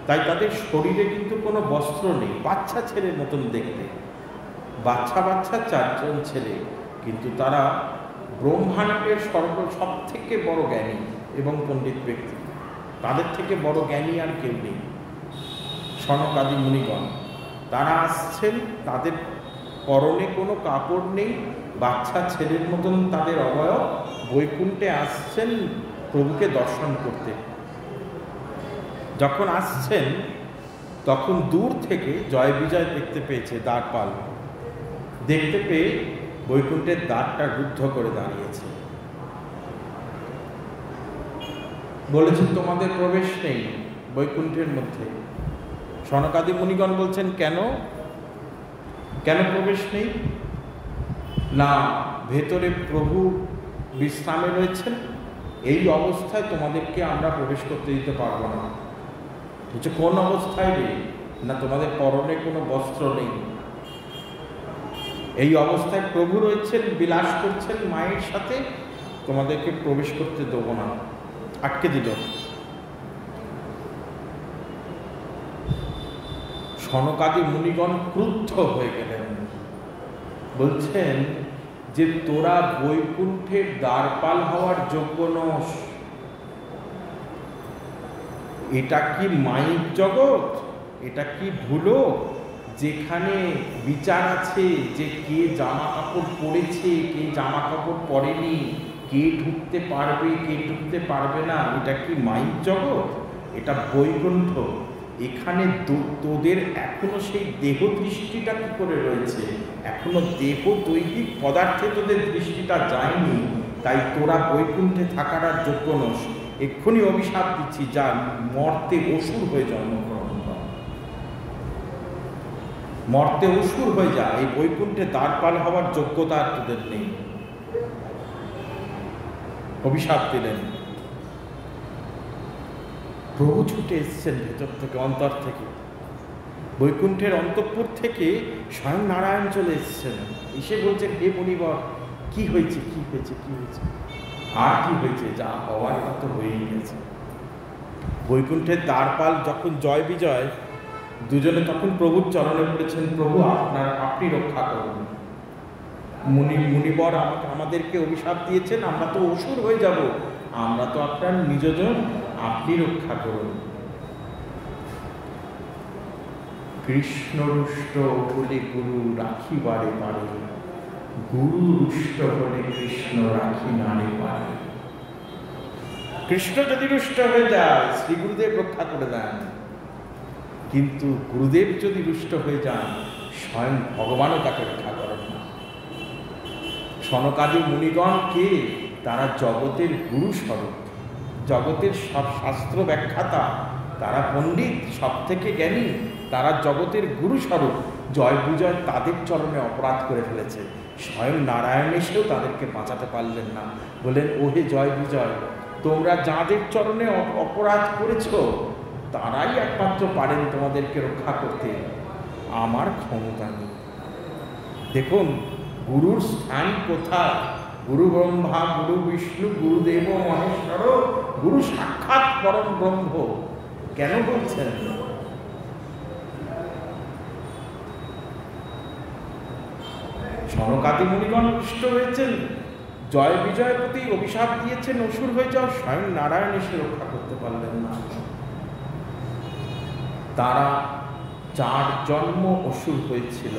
তাই তাদের শরীরে কিন্তু কোনো বস্ত্র নেই, বাচ্চা ছেলের মতন দেখতে, বাচ্চা 4 জন ছেলে, কিন্তু তারা ব্রহ্মাণ্ডের সব থেকে বড় জ্ঞানী এবং পণ্ডিত ব্যক্তি। তাদের থেকে বড় জ্ঞানী আর কেউ নেই। সনকাদি মুনিগণ তারা আসছেন, তাদের পরনে কোনো কাপড় নেই, বাচ্চা ছেলের মতন তাদের অবয়ব, বৈকুণ্ঠে আসছেন প্রভুকে দর্শন করতে। যখন আসছেন তখন দূর থেকে জয় বিজয় দেখতে পেয়েছে, দ্বারপাল দেখতে পেয়ে বৈকুণ্ঠের দ্বারটা রুদ্ধ করে দাঁড়িয়েছে, বলেছে তোমাদের প্রবেশ নেই বৈকুণ্ঠের মধ্যে। সনকাদি মুনিগণ বলছেন কেন প্রবেশ নেই? না, ভেতরে প্রভু বিশ্রামে রয়েছেন, এই অবস্থায় তোমাদেরকে আমরা প্রবেশ করতে দিতে পারবো না। বলছে কোন অবস্থায় নেই? না, তোমাদের পরনে কোনো বস্ত্র নেই, এই অবস্থায় প্রভু রয়েছেন, বিলাস করছেন মায়ের সাথে, তোমাদেরকে প্রবেশ করতে দেবো না, আটকে দিল। সনকাদি মুনিগণ ক্রুদ্ধ হয়ে গেলেন, বলছেন যে তোরা বৈকুণ্ঠের দ্বারপাল হওয়ার যোগ্য নস। এটা কি মাইক জগৎ? এটা কি ভুলো যেখানে বিচার আছে যে কে জামা কাপড় পরেছে, কে জামা কাপড় পরেনি, কে ঢুকতে পারবে, কে ঢুকতে পারবে না, এটা কি মাইক জগৎ? এটা বৈকুণ্ঠ। এখানে তোদের এখনো সেই দেহ দৃষ্টিটা কি করে রয়েছে? এখনো দেহ দৈহিক পদার্থে তোদের দৃষ্টিটা যায়নি, তাই তোরা বৈকুণ্ঠে থাকার আর যোগ্য নস। এক্ষুনি অভিশাপ দিচ্ছি, যা মর্তে অসুর হয়ে জন্মগ্রহণ কর, মর্তে অসুর হয়ে যা, এই বৈকুণ্ঠে দ্বারপাল হওয়ার যোগ্যতা তোদের নেই। অভিশাপ দিলেন। প্রভু ছুটে এসছেন ভেতর থেকে, অন্তর থেকে, বৈকুণ্ঠের অন্তঃপুর থেকে স্বয়ং নারায়ণ চলে এসছেন। এসে বলছেন, হে মুনিবর, কি হয়েছে, কি হয়েছে, কি হয়েছে? আর কি হয়েছে? যা হওয়ার তো হয়েই গেছে। বৈকুণ্ঠের দ্বারপাল যখন জয় বিজয়, দুজনে তখন প্রভুর চরণে পড়েছেন, প্রভু আপনি রক্ষা করুন। মুনিবর আমাদেরকে অভিশাপ দিয়েছেন, আমরা তো অসুর হয়ে যাব, আমরা তো আপনার নিজজন, আপনি রক্ষা করুন। কৃষ্ণ রুষ্ট হলে গুরু রাখিবারে পারে, গুরু রুষ্ট হলে কৃষ্ণ রাখি নারে পারে। কৃষ্ণ যদি রুষ্ট হয়ে যায়, শ্রী গুরুদেব রক্ষা করে দেন, কিন্তু গুরুদেব যদি রুষ্ট হয়ে যান, স্বয়ং ভগবানও তাকে রক্ষা করেন না। সনকাদি মুনিগণ কে? তারা জগতের গুরু স্বরূপ, জগতের সব শাস্ত্র ব্যাখ্যাতা, তারা পণ্ডিত, সব থেকে জ্ঞানী, তারা জগতের গুরু স্বরূপ। জয় বিজয় তাদের চরণে অপরাধ করে ফেলেছে, স্বয়ং নারায়ণ এসেও তাদেরকে বাঁচাতে পারলেন না। বলেন, ওহে জয় বিজয়, তোমরা যাদের চরণে অপরাধ করেছ, তারাই একমাত্র পারেন তোমাদেরকে রক্ষা করতে, আমার ক্ষমতা নেই। দেখুন গুরুর স্থান কোথায়? গুরু ব্রহ্মা, গুরু বিষ্ণু, গুরুদেব মহেশ্বর, গুরু সাক্ষাৎ পরম ব্রহ্ম। কেন বলছেন? সনকাদি মুনিগণ রুষ্ট হয়েছেন, জয় বিজয়ের প্রতি অভিশাপ দিয়েছেন, অসুর হয়ে যাও, স্বয়ং নারায়ণ এসে রক্ষা করতে পারলেন না। তারা 4 জন্ম অসুর হয়েছিল।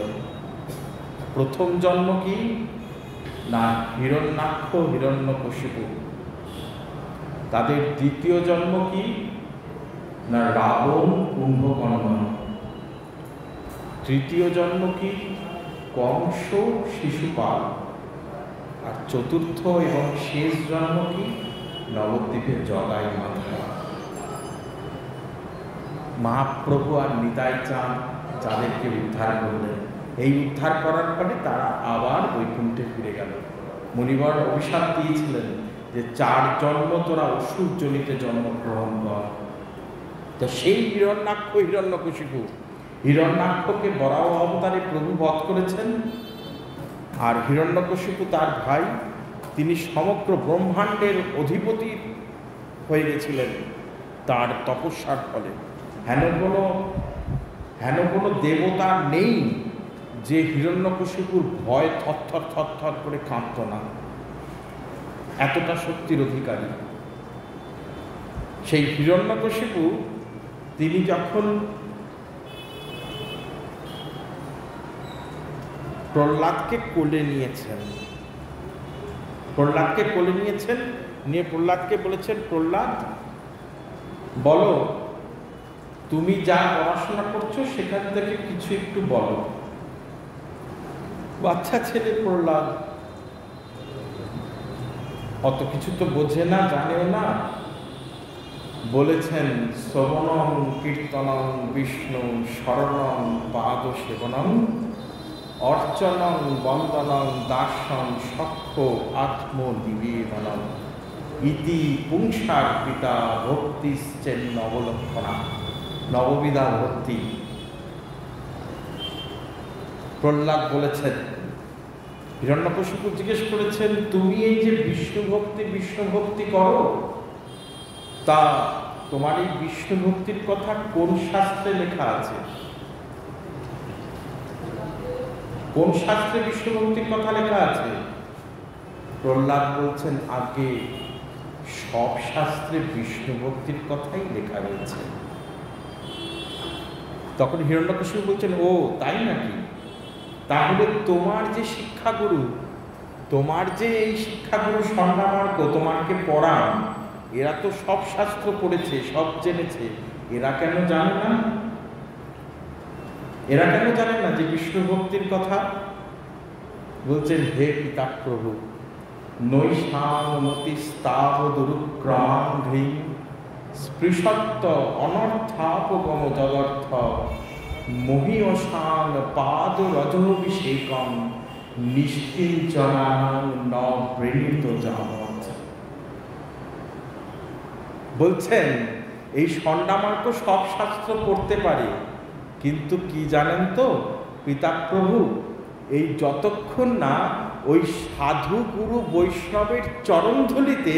প্রথম জন্ম কি না? হিরণ্যাক্ষ, হিরণ্যকশিপু। তাদের দ্বিতীয় জন্ম কি না? রাবণ, কুম্ভকর্ণ। তৃতীয় জন্ম কি? কংস, শিশুপাল। আর চতুর্থ এবং শেষ জন্ম কি? নবদ্বীপের জগাই মাথা। মহাপ্রভু আর নিতাই চাঁদ যাদেরকে উদ্ধার করলেন, এই উদ্ধার করার পরে তারা আবার বৈকুণ্ঠে ফিরে গেল। মুনিবর অভিশাপ দিয়েছিলেন যে 4 জন্ম তোরা অসুর জনিতে জন্মগ্রহণ কর। তো সেই হিরণ্যাক্ষ, হিরণ্যকশিপু, হিরণ্যাক্ষকে বরাহ অবতারে প্রভু বধ করেছেন, আর হিরণ্যকশিপু তার ভাই, তিনি সমগ্র ব্রহ্মাণ্ডের অধিপতি হয়ে গেছিলেন তার তপস্যার ফলে। হেন কোনো দেবতা নেই যে হিরণ্যকশিপুর ভয় থরথর থরথর করে কাঁপত না, এতটা শক্তির অধিকারী। সেই হিরণ্যকশিপু তিনি যখন প্রহ্লাদকে কোলে নিয়েছেন, নিয়ে প্রহ্লাদকে বলেছেন, প্রহ্লাদ বলো, তুমি যা পড়াশোনা করছো সেখান থেকে কিছু একটু বলো। বাচ্চা ছেলে প্রহ্লাদ, অত কিছু তো বোঝে না, জানেও না। বলেছেন, শ্রবণং কীর্তনং বিষ্ণু শরণং পাদ সেবনং অর্চনং বন্দনং দাসং সখ্য আত্মনিবেদনং ইতি পুংসার পিতা ভক্তিশ্চেন নবলক্ষণা, নববিধা ভক্তি। প্রহ্লাদ বলেছেন, হিরণ্যকশিপু জিজ্ঞেস করেছেন, তুমি এই যে বিষ্ণু ভক্তি করো, তা তোমার এই বিষ্ণু ভক্তির কথা কোন শাস্ত্রে লেখা আছে? কোন শাস্ত্রে বিষ্ণু ভক্তির কথা লেখা আছে? প্রহ্লাদ বলছেন, আগে সব শাস্ত্রে বিষ্ণু ভক্তির কথাই লেখা রয়েছে। তখন হিরণ্যকশিপু বলছেন, ও তাই নাকি? তাহলে তোমার যে শিক্ষাগুরু, তোমার যে এই শিক্ষাগুরু স্বর্ণামার্গ তোমাকে পড়ান, এরা তো সব শাস্ত্র পড়েছে, সব জেনেছে, এরা কেন জানে না? এরা কেন জানে না যে বিষ্ণু ভক্তির কথা? বলছেন, হে পিতা প্রভু, নৈষামতি স্তাব দুরুক্রমাঘ্রি স্পৃশত্ব অনর্থাপগম তদর্থ মহীয়সান পাদ রজভিষেকম নিষ্কিঞ্চনান ন প্রেরিত যাবৎ। বলছেন, এই স্বর্ণামার্গ সব শাস্ত্র পড়তে পারে, কিন্তু কি জানেন তো পিতা প্রভু, এই যতক্ষণ না ওই সাধু গুরু বৈষ্ণবের চরণধূলিতে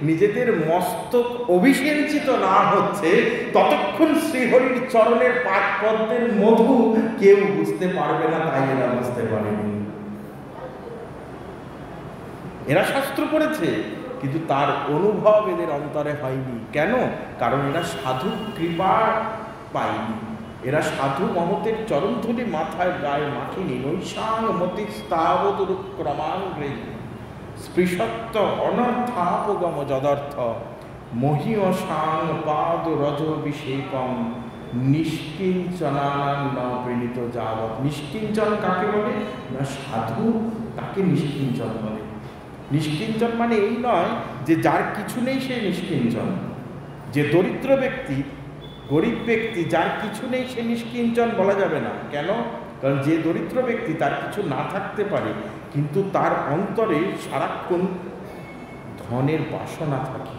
নিজেদের মস্তক অভিষেচিত না হচ্ছে, ততক্ষণ শ্রীহরির চরণের পাদপদ্মের মধু কেউ বুঝতে পারবে না। তাই এরা বুঝতে পারেনি। এরা শাস্ত্র পড়েছে, কিন্তু তার অনুভব এদের অন্তরে হয়নি। কেন? কারণ এরা সাধু কৃপা পায়নি, এরা সাধু মহতের চরণধূলি মাথায় গায়ে মাখিনি। নৈষামতি স্তাবদুরুক্রমাঘ্রি স্পৃশত্ব অনর্থাপগম যদর্থ মহীয়সান পাদ রজভিষেকম নিষ্কিঞ্চনান ন প্রণীত যাবৎ। নিষ্কিঞ্চন কাকে বলে না? সাধু তাকে নিষ্কিঞ্চন বলে। নিষ্কিঞ্চন মানে এই নয় যে যার কিছু নেই সে নিষ্কিঞ্চন। যে দরিদ্র ব্যক্তি, গরিব ব্যক্তি, যার কিছু নেই সে নিষ্কিঞ্চন বলা যাবে না। কেন? কারণ যে দরিদ্র ব্যক্তি তার কিছু না থাকতে পারে, কিন্তু তার অন্তরে সারাক্ষণ ধনের বাসনা থাকে,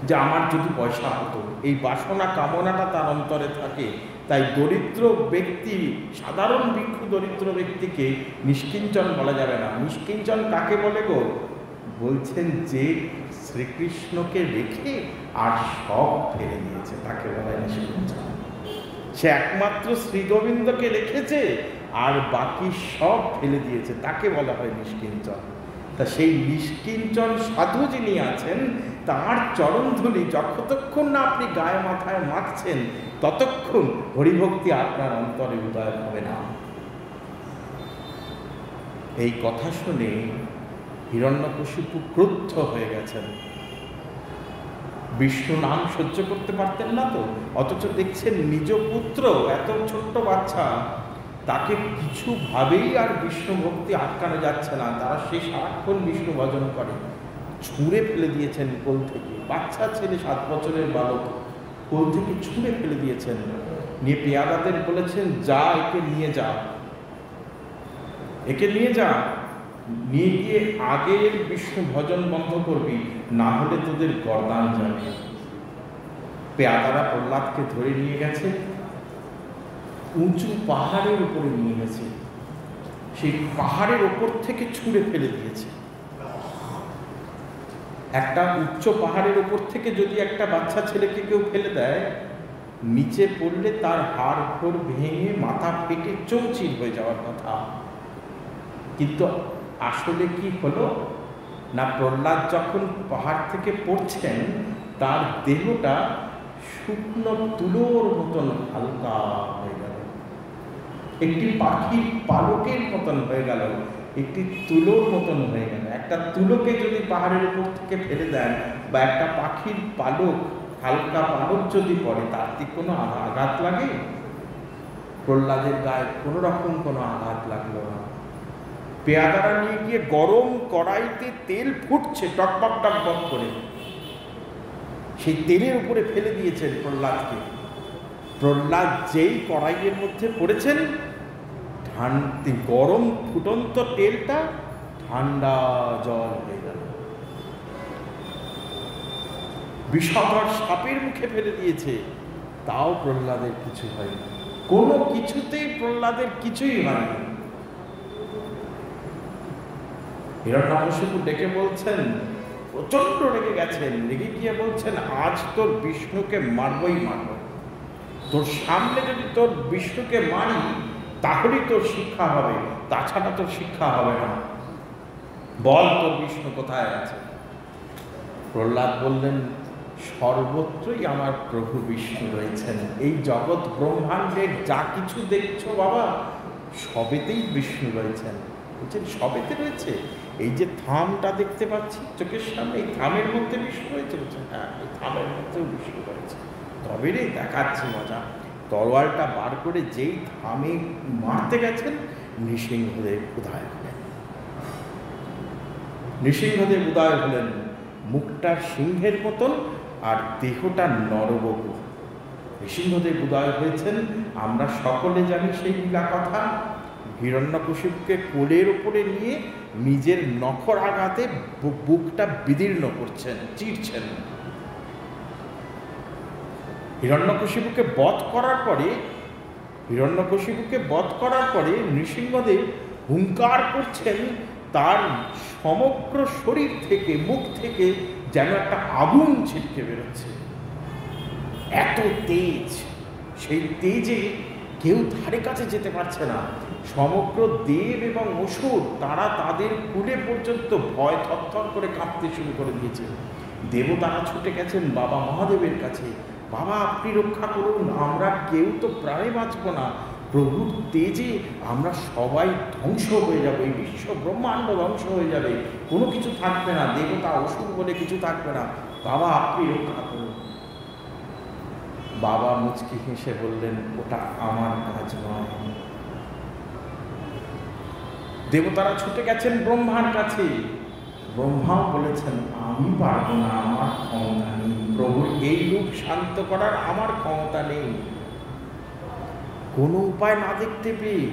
যে আমার যদি পয়সা হতো, এই বাসনা কামনাটা তার অন্তরে থাকে। তাই দরিদ্র ব্যক্তি, সাধারণ ভিক্ষু দরিদ্র ব্যক্তিকে নিষ্কিঞ্চন বলা যাবে না। নিষ্কিঞ্চন কাকে বলে গো? বলছেন যে শ্রীকৃষ্ণকে রেখে আর সব ফেলে দিয়েছে, তাকে বলা হয় নিষ্কিঞ্চন। সে একমাত্র শ্রী গোবিন্দকে রেখেছে আর বাকি সব ফেলে দিয়েছে, তাকে বলা হয় নিষ্কিঞ্চন। তা সেই নিষ্কিঞ্চন সাধু যিনি আছেন, তার চরণধূলি যতক্ষণ না আপনি গায়ে মাথায় মাখছেন, ততক্ষণ হরিভক্তি আপনার অন্তরে উদয় হবে না। এই কথা শুনে হিরণ্যকশিপু ক্রুদ্ধ হয়ে গেছেন। বিষ্ণু নাম সহ্য করতে পারতেন না তো, অথচ দেখছেন নিজ পুত্র, এত ছোট্ট বাচ্চা, তাকে কিছুভাবেই আর বিষ্ণু ভক্তি আটকানো যাচ্ছে না। তারা সে সারাক্ষণ বিষ্ণু ভজন করে। ছুঁড়ে ফেলে দিয়েছেন কোল থেকে। বাচ্চা ছেলে, 7 বছরের বালক, কোল থেকে ছুঁড়ে ফেলে দিয়েছেন। নিয়ে পেয়াদাদের বলেছেন, যা একে নিয়ে যা, একে নিয়ে যা, নিয়ে গিয়ে আগের বিষ্ণু ভজন বন্ধ করবি, না হলে তোদের গর্দান যাবে। পেয়াদারা প্রহ্লাদকে ধরে নিয়ে গেছে, উঁচু পাহাড়ের উপরে নিয়ে গেছে। সেই পাহাড়ের ওপর থেকে ছুঁড়ে ফেলে দিয়েছে। একটা উচ্চ পাহাড়ের উপর থেকে যদি একটা বাচ্চা ছেলেকে কেউ ফেলে দেয়, নিচে পড়লে তার হাড় ঘোর ভেঙে মাথা ফেটে চৌচির হয়ে যাওয়ার কথা। কিন্তু আসলে কি হলো না, প্রহ্লাদ যখন পাহাড় থেকে পড়ছেন, তার দেহটা শুকনো তুলোর মতন হালকা হয়ে গেল, একটি পাখির পালকের মতন হয়ে গেল, একটি তুলোর মতন হয়ে গেল। একটা তুলোকে যদি পাহাড়ের উপর থেকে ফেলে দেন, বা একটা পাখির পালক, হালকা পালক যদি পড়ে, তার কি কোনো আঘাত লাগে? প্রহ্লাদের গায়ে কোনো রকম কোনো আঘাত লাগলো না। পেয়াদারা নিয়ে গিয়ে গরম কড়াইতে তেল ফুটছে টকবক টকবক করে, সেই তেলের উপরে ফেলে দিয়েছেন প্রহ্লাদকে। প্রহ্লাদ যেই কড়াইয়ের মধ্যে পড়েছেন, গরম ফুটন্ত তেলটা ঠান্ডা জল হয়ে গেল। বিষধর সাপের মুখে ফেলে দিয়েছে, তাও প্রহ্লাদের কিছু হয়নি। কোনো কিছুতেই প্রহ্লাদের কিছুই হয়নি। হিরণ্যকশিপু ডেকে বলছেন, প্রচন্ড রেগে গেছেন, রেগে গিয়ে বলছেন, আজ তোর বিষ্ণুকে মারবই মারব। তোর সামনে যদি তোর বিষ্ণুকে মারি, তাহলেই তোর শিক্ষা হবে, তাছাড়া তোর শিক্ষা হবে না। বল তোর বিষ্ণু কোথায় আছে? প্রহ্লাদ বললেন, সর্বত্রই আমার প্রভু বিষ্ণু রয়েছেন। এই জগৎ ব্রহ্মাণ্ডের যা কিছু দেখছো বাবা, সবেতেই বিষ্ণু রয়েছেন। বলছেন সবেতে রয়েছে? এই যে থামটা দেখতে পাচ্ছি চোখের সামনে, এই থামের মধ্যে বিষ্ণু রয়েছে? বলছেন হ্যাঁ, এই থামের মধ্যেও বিষ্ণু রয়েছে। তবে রে দেখাচ্ছি মজা। তরোয়ালটা বার করে যেই থামে মারতে গেছেন, নৃসিংহদেব উদয় হলেন। নৃসিংহদেব উদয় হলেন, মুখটা সিংহের মতন আর দেহটা নরবপু। নৃসিংহদেব উদয় হয়েছেন, আমরা সকলে জানি সেই লীলা কথা। হিরণ্যকশিপুকে কোলের উপরে নিয়ে নিজের নখর আঘাতে বুকটা বিদীর্ণ করছেন, চিরছেন। হিরণ্যকশিপুকে বধ করার পরে নৃসিংহদেব হুঙ্কার করছেন, তার সমগ্র শরীর থেকে, মুখ থেকে যেন একটা আগুন ছিটকে বেরোচ্ছে। এত তেজ, সেই তেজে কেউ ধারে কাছে যেতে পারছে না। সমগ্র দেব এবং অসুর তারা তাদের কুলে পর্যন্ত ভয় থরথর করে কাঁপতে শুরু করে দিয়েছে। দেবতারা ছুটে গেছেন বাবা মহাদেবের কাছে, বাবা আপনি রক্ষা করুন, আমরা কেউ তো প্রাণে বাঁচব না, প্রভুর তেজে আমরা সবাই ধ্বংস হয়ে যাবে, এই বিশ্ব ব্রহ্মাণ্ড ধ্বংস হয়ে যাবে, কোনো কিছু থাকবে না, দেবতা অসুর বলে কিছু থাকবে না, বাবা আপনি রক্ষা করুন। বাবা মুচকি হেসে বললেন, ওটা আমার কাজ নয়। দেবতারা ছুটে গেছেন ব্রহ্মার কাছে, ব্রহ্মাও বলেছেন আমি পারবো না, আমার ক্ষমতা নেই, প্রভুর এই রূপ শান্ত করার আমার ক্ষমতা নেই। কোনো উপায় না দেখতে পেয়ে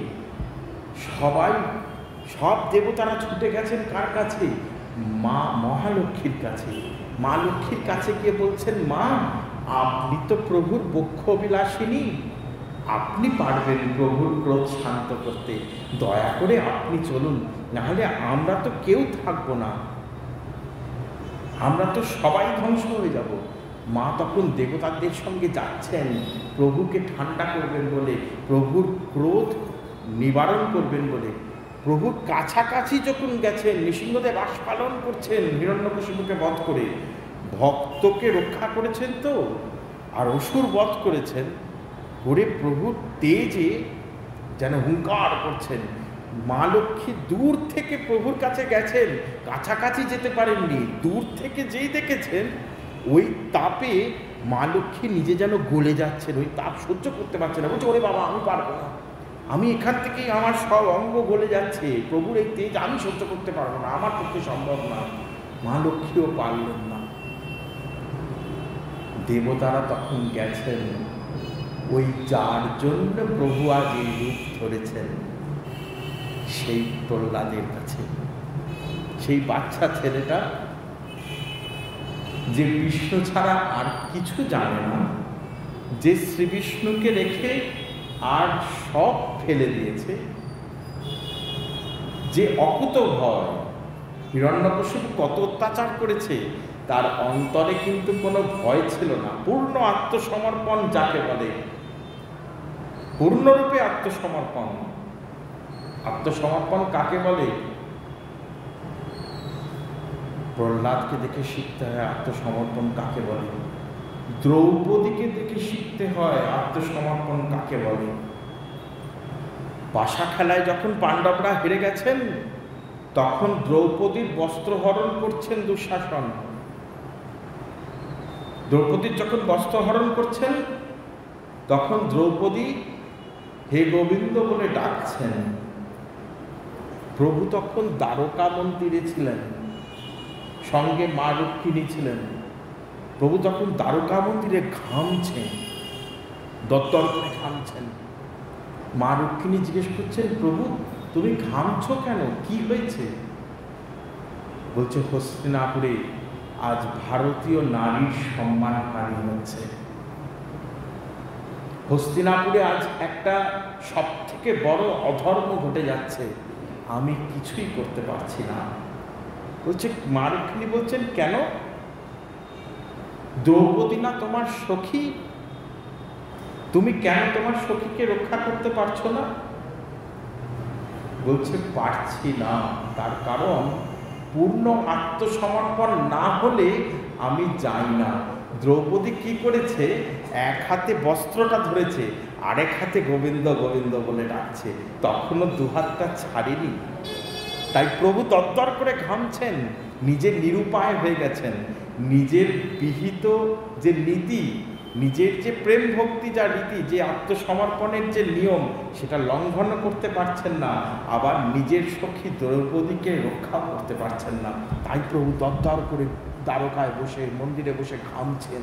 সব দেবতারা ছুটে গেছেন কার কাছে? মা মহালক্ষ্মীর কাছে। মা লক্ষ্মীর কাছে গিয়ে বলছেন, মা আপনি তো প্রভুর বক্ষ বিলাসিনী, আপনি পারবেন প্রভুর ক্রোধ শান্ত করতে, দয়া করে আপনি চলুন, নাহলে আমরা তো কেউ থাকবো না, আমরা তো সবাই ধ্বংস হয়ে যাব। মা তখন দেবতাদের সঙ্গে যাচ্ছেন প্রভুকে ঠান্ডা করবেন বলে, প্রভুর ক্রোধ নিবারণ করবেন বলে। প্রভুর কাছাকাছি যখন গেছেন, নৃসিংহদেব আস্ফালন করছেন হিরণ্যকশিপুকে বধ করে, ভক্তকে রক্ষা করেছেন তো, আর অসুর বধ করেছেন, করে প্রভুর তেজে যেন হুঙ্কার করছেন। মা লক্ষ্মী দূর থেকে প্রভুর কাছে গেছেন, কাছাকাছি যেতে পারেননি, দূর থেকে যেই দেখেছেন ওই তাপে মা লক্ষ্মী নিজে যেন গলে যাচ্ছেন, ওই তাপ সহ্য করতে পারছে না, বলছে ওরে বাবা আমি পারবো না, আমি এখান থেকেই আমার সব অঙ্গ গলে যাচ্ছে, প্রভুর এই তেজ আমি সহ্য করতে পারবো না, আমার পক্ষে সম্ভব না। মা লক্ষ্মীও পারলেন না। দেবতারা তখন গেছেন ওই যার জন্য প্রভু আজ এই রূপ ধরেছেন সেই প্রহ্লাদের কাছে। সেই বাচ্চা ছেলেটা যে বিষ্ণু ছাড়া আর কিছু জানে না, যে শ্রী বিষ্ণুকে রেখে আর সব ফেলে দিয়েছে, যে অকুত ভয়, হিরণ্যকশিপু কত অত্যাচার করেছে, তার অন্তরে কিন্তু কোনো ভয় ছিল না। পূর্ণ আত্মসমর্পণ যাকে বলে, পূর্ণরূপে আত্মসমর্পণ। আত্মসমর্পণ কাকে বলে? প্রহ্লাদকে দেখে শিখতে হয় আত্মসমর্পণ কাকে বলে, দ্রৌপদীকে দেখে শিখতে হয় আত্মসমর্পণ কাকে বলে। পাশা খেলায় যখন পাণ্ডবরা হেরে গেছেন, তখন দ্রৌপদীর বস্ত্রহরণ করছেন দুঃশাসন। দ্রৌপদীর যখন বস্ত্রহরণ করছেন, তখন দ্রৌপদী হে গোবিন্দ বলে ডাকছেন। প্রভু তখন দ্বারকা মন্দিরে ছিলেন, সঙ্গে মা রুক্মিণী ছিলেন। প্রভু তখন দ্বারকা মন্দিরে ঘামছেন, দত্তর করে ঘামছেন। মা রুক্মিণী জিজ্ঞেস করছেন, প্রভু তুমি ঘামছো কেন, কি হয়েছে? বলছে, হস্তিনাপুরে আজ ভারতীয় নারীর সম্মানহানি হচ্ছে। হস্তিনাপুরে আজ একটা সব থেকে বড় অধর্ম ঘটে যাচ্ছে, আমি কিছুই করতে পারছি না। বলছে, মা রুক্মিণী বলছেন, কেন? দ্রৌপদী না তোমার সখী, তুমি কেন তোমার সখীকে রক্ষা করতে পারছো না? বলছে, পারছি না, তার কারণ পূর্ণ আত্মসমর্পণ না হলে আমি যাই না। দ্রৌপদী কি করেছে, এক হাতে বস্ত্রটা ধরেছে, আরেক হাতে গোবিন্দ গোবিন্দ বলে ডাকছে, তখনও দুহাতটা ছাড়েনি। তাই প্রভু তরতর করে ঘামছেন, নিজের নিরুপায় হয়ে গেছেন, নিজের বিহিত যে নীতি, নিজের যে প্রেম ভক্তি যা রীতি, যে আত্মসমর্পণের যে নিয়ম, সেটা লঙ্ঘন করতে পারছেন না, আবার নিজের সখী দ্রৌপদীকে রক্ষা করতে পারছেন না। তাই প্রভু তরতর করে দ্বারকায় বসে, মন্দিরে বসে ঘামছেন।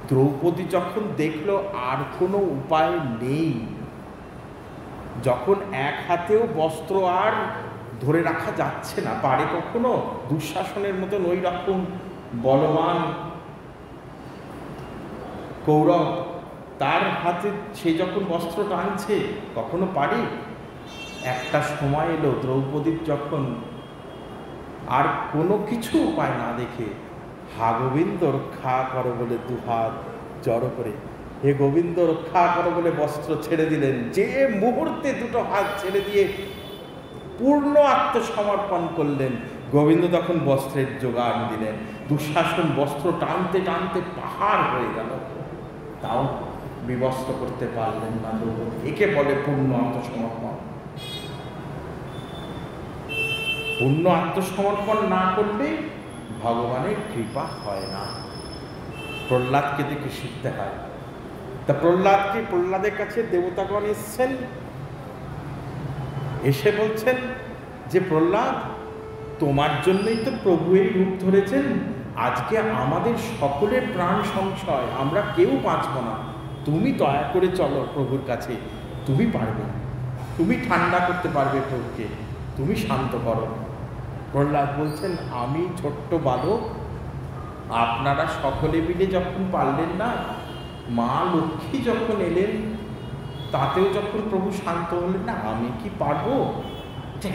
দ্রৌপদী যখন দেখলো আর কোনো উপায় নেই, যখন এক হাতেও বস্ত্র আর ধরে রাখা যাচ্ছে না, পারে কখনো দুঃশাসনের মতন ওই রকম বলবান কৌরব, তার হাতে সে যখন বস্ত্র টানছে, কখনো পারে? একটা সময় এলো দ্রৌপদীর যখন আর কোনো কিছু উপায় না দেখে, হা গোবিন্দ রক্ষা করো বলে দুহাত জড়ো করে, হে গোবিন্দ রক্ষা করো বলে বস্ত্র ছেড়ে দিলেন। যে মুহূর্তে দুটো হাত ছেড়ে দিয়ে পূর্ণ আত্মসমর্পণ করলেন, গোবিন্দ তখন বস্ত্রের যোগান দিলেন। দুঃশাসন বস্ত্র টানতে টানতে পাহাড় হয়ে গেল, তাও বিবস্ত্র করতে পারলেন না দ্রৌপদী। একে বলে পূর্ণ আত্মসমর্পণ। পূর্ণ আত্মসমর্পণ না করলে ভগবানের কৃপা হয় না। প্রহ্লাদকে দেখে শিখতে হয়। তা প্রহ্লাদের কাছে দেবতাগণ এসছেন, এসে বলছেন যে প্রহ্লাদ, তোমার জন্যই তো প্রভু এই রূপ ধরেছেন, আজকে আমাদের সকলের প্রাণ সংশয়, আমরা কেউ বাঁচব না, তুমি দয়া করে চলো প্রভুর কাছে, তুমি পারবে, তুমি ঠান্ডা করতে পারবে প্রভুকে, তুমি শান্ত করো। প্রহ্লাদ বলছেন, আমি ছোট্ট বালক, আপনারা সকলে মিলে যখন পারলেন না, মা লক্ষ্মী যখন এলেন তাতেও যখন প্রভু শান্ত হলেন না, আমি কি পারবো?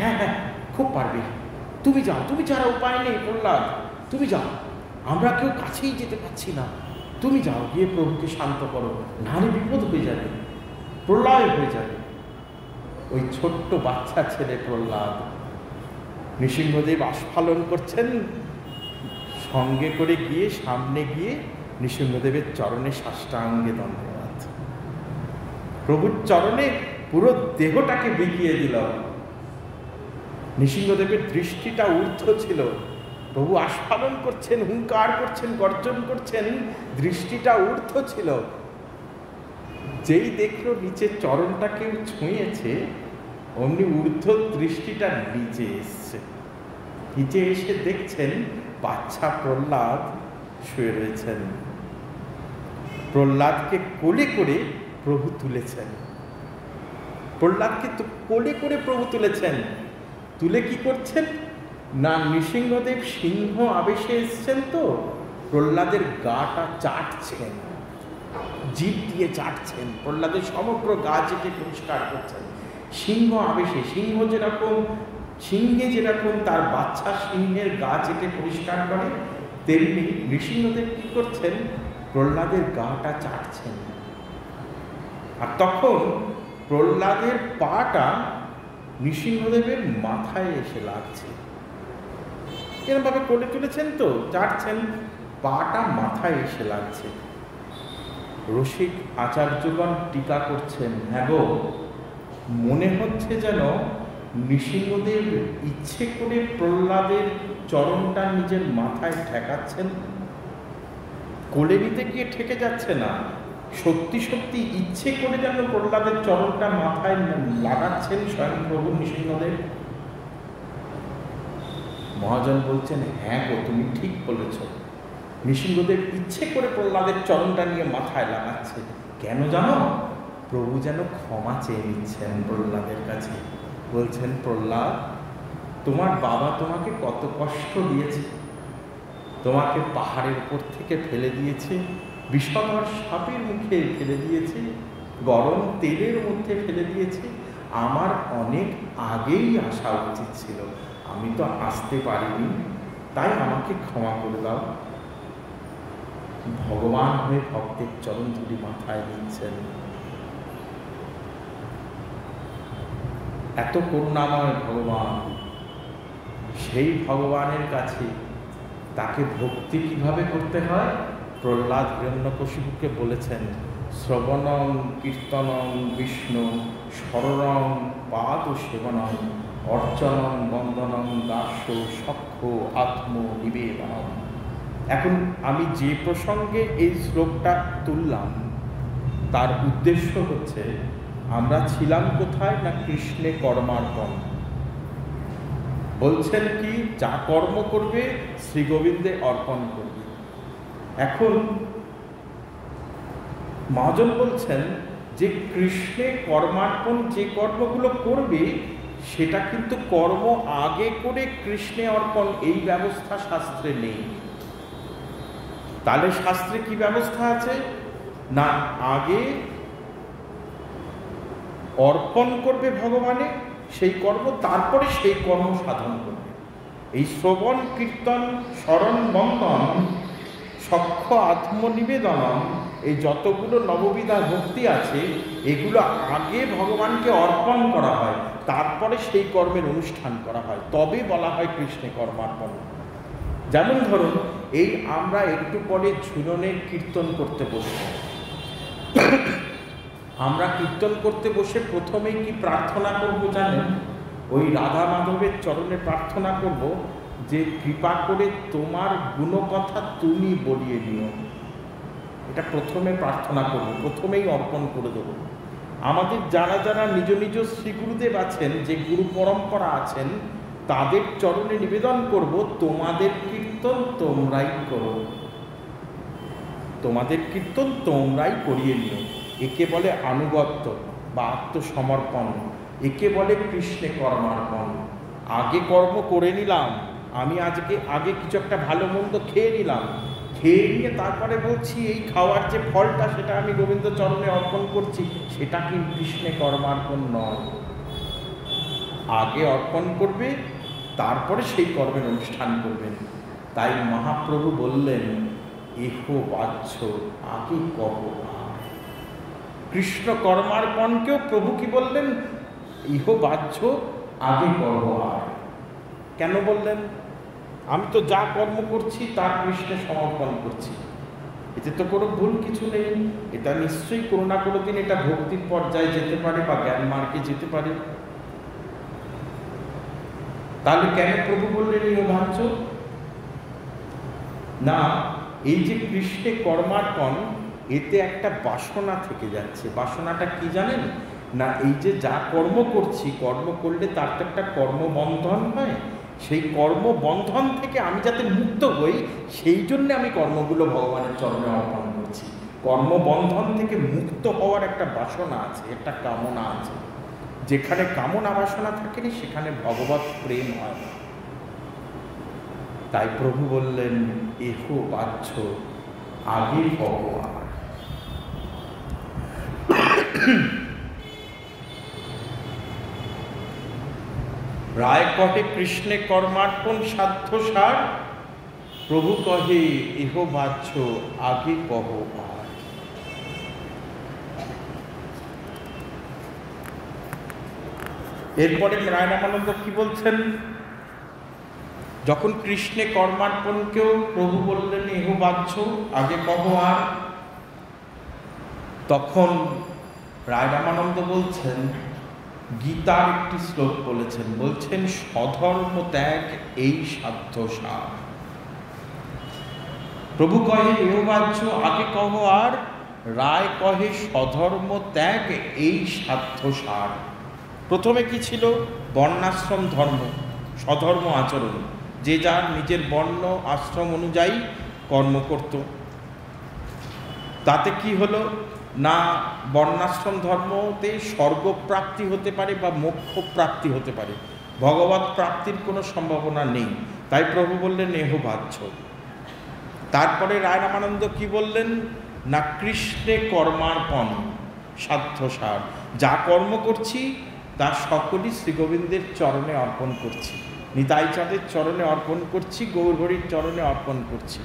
হ্যাঁ হ্যাঁ, খুব পারবে, তুমি যাও, তুমি ছাড়া উপায় নেই প্রহ্লাদ, তুমি যাও, আমরা কেউ কাছেই যেতে পারছি না, তুমি যাও, গিয়ে প্রভুকে শান্ত করো, নাহলে বিপদ হয়ে যাবে, প্রলয় হয়ে যাবে। ওই ছোট্ট বাচ্চা ছেলে প্রহ্লাদ, নৃসিংহদেব আস্ফালন করছেন, সঙ্গে করে গিয়ে সামনে গিয়ে নৃসিংহদেবের চরণে সাষ্টাঙ্গে দণ্ডবাদ, প্রভুর চরণে পুরো দেহটাকে বিকিয়ে দিল। নৃসিংহদেবের দৃষ্টিটা ঊর্ধ্ব ছিল, প্রভু আস্ফালন করছেন, হুঙ্কার করছেন, গর্জন করছেন, দৃষ্টিটা ঊর্ধ্ব ছিল। যেই দেখলো নিচে চরণটা কেউ ছুঁয়েছে, অমনি ঊর্ধ্ব দৃষ্টিটা নিচে এসছে। নিচে এসে দেখছেন বাচ্চা প্রহ্লাদ শুয়ে রয়েছেন। প্রহ্লাদকে কোলে করে প্রভু তুলেছেন, প্রহ্লাদকে তো কোলে করে প্রভু তুলেছেন। তুলে কি করছেন না, নৃসিংহদেব সিংহ আবেশে এসছেন, তো প্রহ্লাদের গাটা চাটছেন, জিভ দিয়ে চাটছেন, প্রহ্লাদের সমগ্র গা চেটে পরিষ্কার করছেন। সিংহ আবেশে, সিংহে যেরকম তার বাচ্চা সিংহের গা চেটে পরিষ্কার করে, তেমনি নৃসিংহদেব কি করছেন, প্রহ্লাদের গাটা চাটছেন। আর তখন প্রহ্লাদের পাটা নৃসিংহদেবের মাথায় এসে লাগছে। এরকম ভাবে কোলে তুলেছেন, তো চাটছেন, পাটা মাথায় এসে লাগছে। রসিক আচার্যগণ টিকা করছেন, হ্যাঁ গো, মনে হচ্ছে যেন নৃসিংহদেব ইচ্ছে করে প্রহ্লাদের চরণটা নিজের মাথায় ঠেকাচ্ছেন, কোলে নিতে গিয়ে ঠেকে যাচ্ছে না, সত্যি সত্যি ইচ্ছে করে যেন প্রহ্লাদের চরণটা মাথায় লাগাচ্ছেন স্বয়ং প্রভু নৃসিংহদেব। মহাজন বলছেন, হ্যাঁ গো, তুমি ঠিক বলেছ, নৃসিংহদেব ইচ্ছে করে প্রহ্লাদের চরণটা নিয়ে মাথায় লাগাচ্ছে। কেন জানো? প্রভু যেন ক্ষমা চেয়ে নিচ্ছেন প্রহ্লাদের কাছে। বলছেন, প্রহ্লাদ, তোমার বাবা তোমাকে কত কষ্ট দিয়েছে, তোমাকে পাহাড়ের উপর থেকে ফেলে দিয়েছে, বিষধর সাপের মুখে ফেলে দিয়েছে, গরম তেলের মধ্যে ফেলে দিয়েছে, আমার অনেক আগেই আসা উচিত ছিল, আমি তো আসতে পারিনি, তাই আমাকে ক্ষমা করে দাও। ভগবান হয়ে ভক্তের চরণ ধুলি মাথায় নিচ্ছেন। এত করুণাময় ভগবান, সেই ভগবানের কাছে তাকে ভক্তি কিভাবে করতে হয়? প্রহ্লাদ হিরণ্যকশিপুকে বলেছেন, শ্রবণং কীর্তনং বিষ্ণু স্মরণং পাদ সেবনং অর্চনং বন্দনং দাস্য সখ্য আত্ম নিবেদনম। এখন আমি যে প্রসঙ্গে এই শ্লোকটা তুললাম তার উদ্দেশ্য হচ্ছে, আমরা ছিলাম কোথায়? না কৃষ্ণে কর্মার্পণ। বলছেন কি, যা কর্ম করবে শ্রী গোবিন্দে অর্পণ করবে। এখন মহাজন বলছেন যে কৃষ্ণে কর্মার্পণ যে কর্মগুলো করবে সেটা কিন্তু কর্ম আগে করে কৃষ্ণে অর্পণ, এই ব্যবস্থা শাস্ত্রে নেই। তাহলে শাস্ত্রে কি ব্যবস্থা আছে? না, আগে অর্পণ করবে ভগবানে সেই কর্ম, তারপরে সেই কর্ম সাধন করবে। এই শ্রবণ কীর্তন স্মরণ বন্দন সখ্য আত্মনিবেদনম, এই যতগুলো নববিধা ভক্তি আছে এগুলো আগে ভগবানকে অর্পণ করা হয়, তারপরে সেই কর্মের অনুষ্ঠান করা হয়, তবে বলা হয় কৃষ্ণে কর্মার্পণ। যেমন ধরুন, এই আমরা একটু পরে ঝুলনের কীর্তন করতে বসব। আমরা কীর্তন করতে বসে প্রথমেই কি প্রার্থনা করব জানেন? ওই রাধা মাধবের চরণে প্রার্থনা করব যে কৃপা করে তোমার গুণকথা তুমি বলিয়ে নিও। এটা প্রথমে প্রার্থনা করব, প্রথমেই অর্পণ করে দেব। আমাদের যারা যারা নিজ নিজ শ্রী গুরুদেব আছেন, যে গুরু পরম্পরা আছেন, তাদের চরণে নিবেদন করব, তোমাদের কীর্তন তোমরাই করো, তোমাদের কীর্তন তোমরাই করিয়ে নিও। একে বলে আনুগত্য বা আত্মসমর্পণ, একে বলে কৃষ্ণে কর্মার্পণ। আগে কর্ম করে নিলাম, আমি আগে কিছু একটা ভালো মন্দ খেয়ে নিলাম, খেয়ে নিয়ে তারপরে বলছি এই খাওয়ার যে ফলটা সেটা আমি গোবিন্দ চরণে অর্পণ করছি, সেটা কি কৃষ্ণে কর্মার্পণ নয়। আগে অর্পণ করবে, তারপরে সেই কর্মের অনুষ্ঠান করবেন। তাই মহাপ্রভু বললেন, এহ বাহ্য আগে কহ। কৃষ্ণ কর্মার্পণকেও প্রভু কি বললেন? ইহ বাহ্য আগে কহ। কেন বললেন? আমি তো যা কর্ম করছি তার কৃষ্ণে সমর্পণ করছি, এতে তো কোনো ভুল কিছু নেই। এটা নিশ্চয়ই কোনো না কোনো দিন এটা ভক্তির পর্যায়ে যেতে পারে বা জ্ঞান মার্গে যেতে পারে। তাহলে কেন প্রভু বললেন ইহ বাহ্য? না, এই যে কৃষ্ণে কর্মার্পণ, এতে একটা বাসনা থেকে যাচ্ছে। বাসনাটা কি জানেন? না, এই যে যা কর্ম করছি, কর্ম করলে তার তো একটা কর্মবন্ধন হয়, সেই কর্মবন্ধন থেকে আমি যাতে মুক্ত হই সেই জন্য আমি কর্মগুলো ভগবানের চরণে অর্পণ করছি। কর্মবন্ধন থেকে মুক্ত হওয়ার একটা বাসনা আছে, একটা কামনা আছে। যেখানে কামনা বাসনা থাকেনি সেখানে ভগবৎ প্রেম হয় না। তাই প্রভু বললেন, এহ বাহ্য আগে ভগবান। রায় কহে কৃষ্ণে কর্মার্পণ সাধ্য সার, প্রভু কহে এহ বাহ্য আগে কহ। এরপরে রায় রামানন্দ কি বলছেন? যখন কৃষ্ণে কর্মার্পণকেও প্রভু বললেন এহ বাহ্য আগে কহ আর, তখন রায় রামানন্দ বলছেন, গীতার একটি শ্লোক বলেছেন, বলছেন স্বধর্ম ত্যাগ এই সাধ্য সার। প্রভু কহে এহ বাহ্য আগে কহ আর, রায় কহে স্বধর্ম ত্যাগ এই সাধ্য সার। প্রথমে কি ছিল? বর্ণাশ্রম ধর্ম, স্বধর্ম আচরণ, যে যার নিজের বর্ণ আশ্রম অনুযায়ী কর্ম করত। তাতে কি হলো না, বর্ণাশ্রম ধর্মতে স্বর্গপ্রাপ্তি হতে পারে বা মোক্ষ প্রাপ্তি হতে পারে, ভগবৎ প্রাপ্তির কোনো সম্ভাবনা নেই। তাই প্রভু বললেন এহ বাহ্য। তারপরে রায় রামানন্দ কি বললেন? না, কৃষ্ণে কর্মার্পণ সাধ্য সার। যা কর্ম করছি তা সকলই শ্রীগোবিন্দের চরণে অর্পণ করছি, নিতাই চাঁদের চরণে অর্পণ করছি, গৌরহরির চরণে অর্পণ করছি।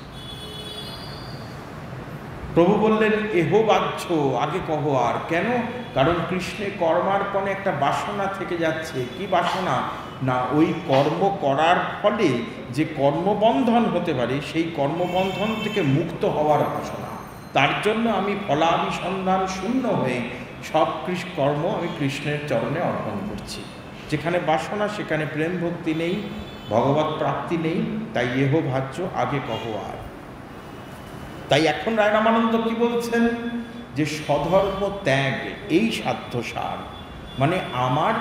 প্রভু বললেন এহ বাহ্য আগে কহ আর। কেন? কারণ কৃষ্ণে কর্মার্পণে একটা বাসনা থেকে যাচ্ছে। কি বাসনা? না ওই কর্ম করার ফলে যে কর্মবন্ধন হতে পারে সেই কর্মবন্ধন থেকে মুক্ত হওয়ার বাসনা। তার জন্য আমি ফলাভিসন্ধান শূন্য হয়ে সব কর্ম আমি কৃষ্ণের চরণে অর্পণ করছি। যেখানে বাসনা সেখানে প্রেম ভক্তি নেই, ভগবত প্রাপ্তি নেই, তাই এহ ভাজ্য আগে কহ আর। তাই এখন রায় রামানন্দ কি বলছেন, যে স্বধর্ম ত্যাগ এই সাধ্যসার, মানে আমার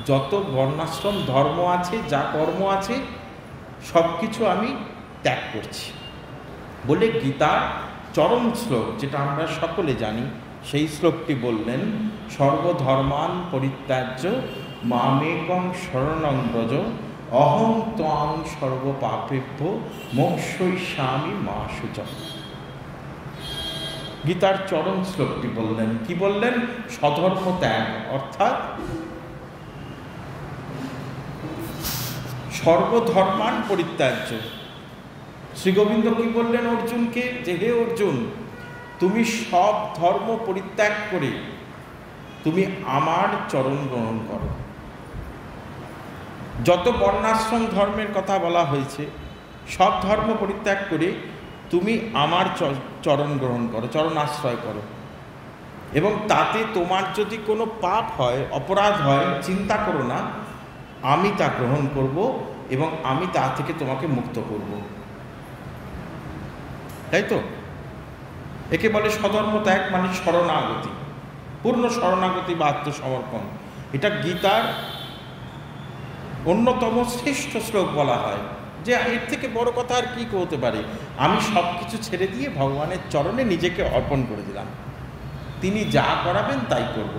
যত বর্ণাশ্রম ধর্ম আছে, যা কর্ম আছে, সব কিছু আমি ত্যাগ করছি বলে গীতার চরম শ্লোক, যেটা আমরা সকলে জানি, সেই শ্লোকটি বললেন, সর্বধর্মান পরিত্যাজ্য মামেকং শরণং ব্রজ অহং ত্বাং সর্বপাপেভ্যো মোক্ষয়িষ্যামি মা শুচঃ। গীতার চরম শ্লোকটি বললেন। কি বললেন? স্বধর্ম ত্যাগ, অর্থাৎ সর্বধর্মান পরিত্যাজ্য। শ্রীগোবিন্দ কি বললেন অর্জুনকে, যে হে অর্জুন, তুমি সব ধর্ম পরিত্যাগ করে তুমি আমার চরণ গ্রহণ করো। যত বর্ণাশ্রম ধর্মের কথা বলা হয়েছে, সব ধর্ম পরিত্যাগ করে তুমি আমার চরণ গ্রহণ করো, চরণ আশ্রয় করো, এবং তাতে তোমার যদি কোনো পাপ হয়, অপরাধ হয়, চিন্তা করো না, আমি তা গ্রহণ করব এবং আমি তা থেকে তোমাকে মুক্ত করব। তাই তো? একে বলে স্বধর্ম ত্যাগ, মানে শরণাগতি, পূর্ণ শরণাগতি বা আত্মসমর্পণ। এটা গীতার অন্যতম শ্রেষ্ঠ শ্লোক বলা হয়, যে এর থেকে বড় কথা আর কি হতে পারে। আমি সব কিছু ছেড়ে দিয়ে ভগবানের চরণে নিজেকে অর্পণ করে দিলাম, তিনি যা করাবেন তাই করব।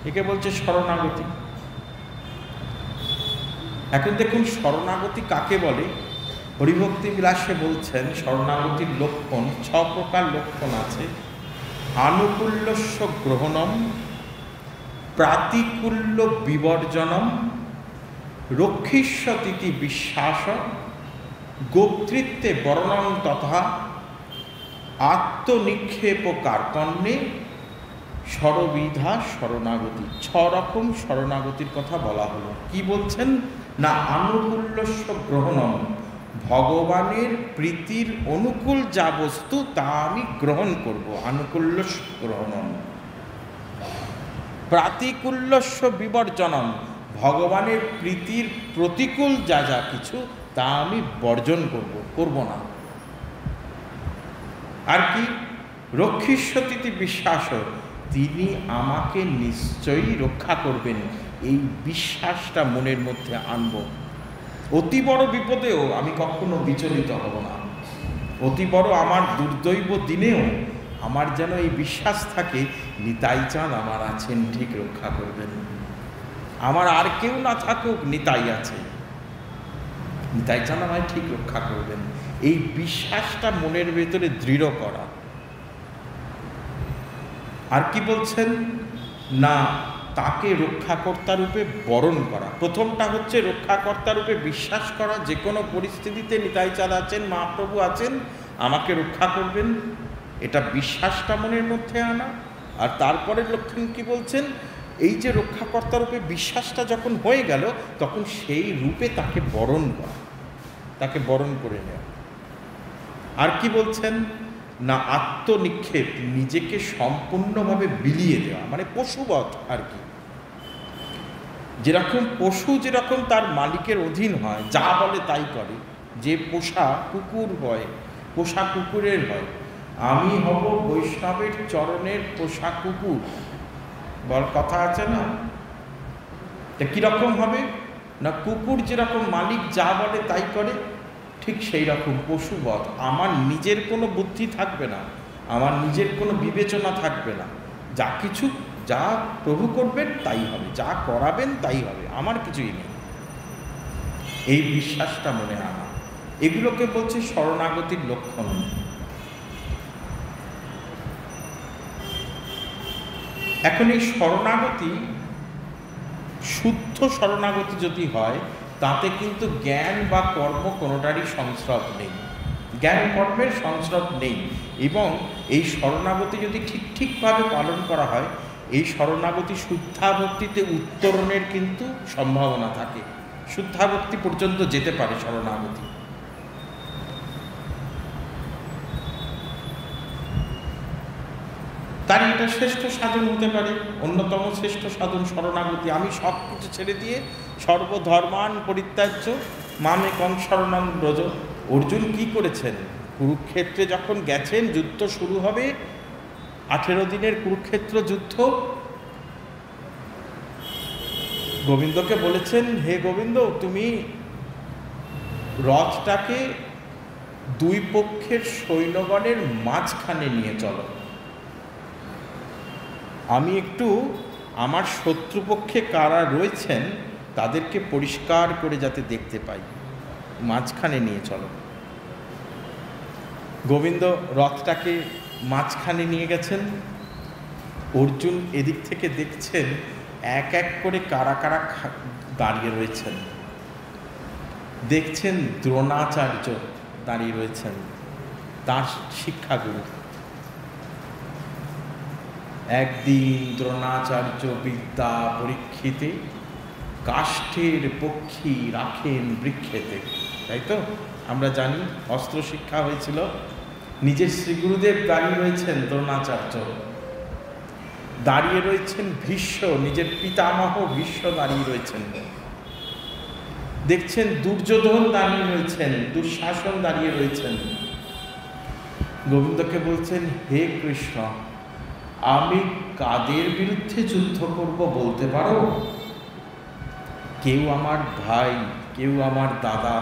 একে বলছে শরণাগতি। এখন দেখুন শরণাগতি কাকে বলে। হরিভক্তি বিলাসে বলছেন শরণাগতির লক্ষণ 6 প্রকার লক্ষণ আছে। আনুকূল্যস্য গ্রহণম, প্রাতিকূল্য বিবর্জনম, রক্ষিষ্যতীতি বিশ্বাস, গোপ্তৃত্বে বর্ণন তথা আত্মনিক্ষেপ কার্পণ্যে সরবিধা শরণাগতি। 6 রকম শরণাগতির কথা বলা হলো। কি বলছেন না, আনুকূল্যস্য গ্রহণম, ভগবানের প্রীতির অনুকূল যা বস্তু তা আমি গ্রহণ করব, আনুকূল্যস্য গ্রহণম। প্রাতিকূল্যস্য বিবর্জনম, ভগবানের প্রীতির প্রতিকূল যা যা কিছু তা আমি বর্জন করব না। আর কি? রক্ষিষ্যতীতি বিশ্বাস, তিনি আমাকে নিশ্চয়ই রক্ষা করবেন, এই বিশ্বাসটা মনের মধ্যে আনব। অতি বড় বিপদেও আমি কখনো বিচলিত হব না। অতি বড় আমার দুর্দৈব দিনেও আমার যেন এই বিশ্বাস থাকে, নিতাই চাঁদ আমার আছেন, ঠিক রক্ষা করবেন। আমার আর কেউ না থাকুক, নিতাই আছে, নিতাই চাঁদ আমায় ঠিক রক্ষা করবেন। এই বিশ্বাসটা মনের ভেতরে দৃঢ় করা। আর কি বলছেন না, তাকে রক্ষাকর্তা রূপে বরণ করা। প্রথমটা হচ্ছে রক্ষাকর্তা রূপে বিশ্বাস করা, যে কোনো পরিস্থিতিতে নিতাই চাঁদ আছেন, মহাপ্রভু আছেন, আমাকে রক্ষা করবেন, এটা বিশ্বাসটা মনের মধ্যে আনা। আর তারপরে লক্ষণ কি বলছেন, এই যে রক্ষাকর্তা রূপে বিশ্বাসটা যখন হয়ে গেল, তখন সেই রূপে তাকে বরণ করা, তাকে বরণ করে নেওয়া। আর কি বলছেন না, আত্মনিক্ষেপ, নিজেকে সম্পূর্ণভাবে বিলিয়ে দেওয়া, মানে পশুবৎ আর কি। যেরকম পশু যেরকম তার মালিকের অধীন হয়, যা বলে তাই করে, যে পোষা কুকুর হয়, পোষা কুকুরের হয়, আমি হব বৈষ্ণবের চরণের পোষা কুকুর, বল কথা আছে না? তা কিরকম হবে না, কুকুর যেরকম মালিক যা বলে তাই করে, ঠিক সেই রকম পশুবৎ আমার নিজের কোনো বুদ্ধি থাকবে না, আমার নিজের কোনো বিবেচনা থাকবে না, যা কিছু যা প্রভু করবেন তাই হবে, যা করাবেন তাই হবে, আমার কিছুই নেই, এই বিশ্বাসটা মনে আনা। এগুলোকে বলছে শরণাগতির লক্ষণ। এখন এই শরণাগতি, শুদ্ধ শরণাগতি যদি হয়, তাতে কিন্তু জ্ঞান বা কর্ম কোনোটারই সংস্রব নেই, জ্ঞান কর্মের সংস্রব নেই। এবং এই শরণাগতি যদি ঠিকভাবে পালন করা হয়, এই শরণাগতি শুদ্ধাভক্তিতে উত্তরণের কিন্তু সম্ভাবনা থাকে। শুদ্ধাভক্তি পর্যন্ত যেতে পারে শরণাগতি। তার এটা শ্রেষ্ঠ সাধন হতে পারে, অন্যতম শ্রেষ্ঠ সাধন শরণাগতি। আমি সব কিছু ছেড়ে দিয়ে সর্বধর্মান পরিত্যাজ্য মামেকং শরণং ব্রজ। অর্জুন কি করেছেন? কুরুক্ষেত্রে যখন গেছেন, যুদ্ধ শুরু হবে, 18 দিনের কুরুক্ষেত্র যুদ্ধ, গোবিন্দকে বলেছেন, হে গোবিন্দ, তুমি রথটাকে দুই পক্ষের সৈন্যগণের মাঝখানে নিয়ে চলো। আমি একটু আমার শত্রুপক্ষে কারা রয়েছেন তাদেরকে পরিষ্কার করে যাতে দেখতে পাই, মাঝখানে নিয়ে চলো। গোবিন্দ রথটাকে মাঝখানে নিয়ে গেছেন। অর্জুন এদিক থেকে দেখছেন এক এক করে কারা কারা দাঁড়িয়ে রয়েছেন। দেখছেন দ্রোণাচার্য দাঁড়িয়ে রয়েছেন, তার শিক্ষাগুরু। একদিন দ্রোণাচার্য বিদ্যা পরীক্ষিতে কাষ্ঠের পক্ষী রাখেন বৃক্ষেতে, তাই তো আমরা জানি। অস্ত্র শিক্ষা হয়েছিল, নিজের শ্রী গুরুদেব দাঁড়িয়ে রয়েছেন, দ্রোণাচার্য দাঁড়িয়ে রয়েছেন, ভীষ্ম নিজের পিতামহ ভীষ্ম দাঁড়িয়ে রয়েছেন। দেখছেন দুর্যোধন দাঁড়িয়ে রয়েছেন, দুঃশাসন দাঁড়িয়ে রয়েছেন। গোবিন্দকে বলছেন, হে কৃষ্ণ, আমি কাদের বিরুদ্ধে যুদ্ধ করব বলতে পারো? কেউ আমার ভাই, কেউ আমার দাদা,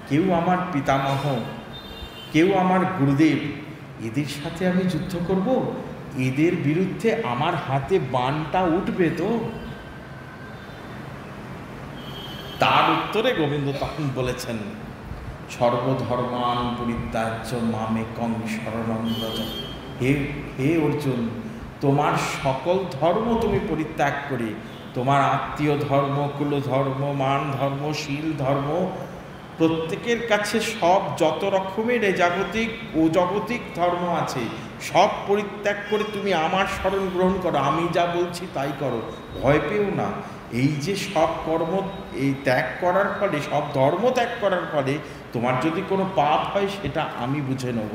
কেউ আমার পিতামহ, কেউ আমার গুরুদেব, এদের সাথে আমি যুদ্ধ করব? এদের বিরুদ্ধে আমার হাতে বাণটা উঠবে তো? তার উত্তরে গোবিন্দ তখন বলেছেন, সর্বধর্মান পরিত্যাজ্য মামেকং শরণং ব্রজ। হে অর্জুন, তোমার সকল ধর্ম তুমি পরিত্যাগ করে, তোমার আত্মীয় ধর্ম, কুল ধর্ম, মান ধর্ম, শীল ধর্ম, প্রত্যেকের কাছে সব যত রকমের এ জাগতিক ও জাগতিক ধর্ম আছে সব পরিত্যাগ করে তুমি আমার শরণ গ্রহণ করো। আমি যা বলছি তাই করো, ভয় পেও না। এই যে সব কর্ম এই ত্যাগ করার ফলে, সব ধর্ম ত্যাগ করার ফলে তোমার যদি কোনো পাপ হয় সেটা আমি বুঝে নেব,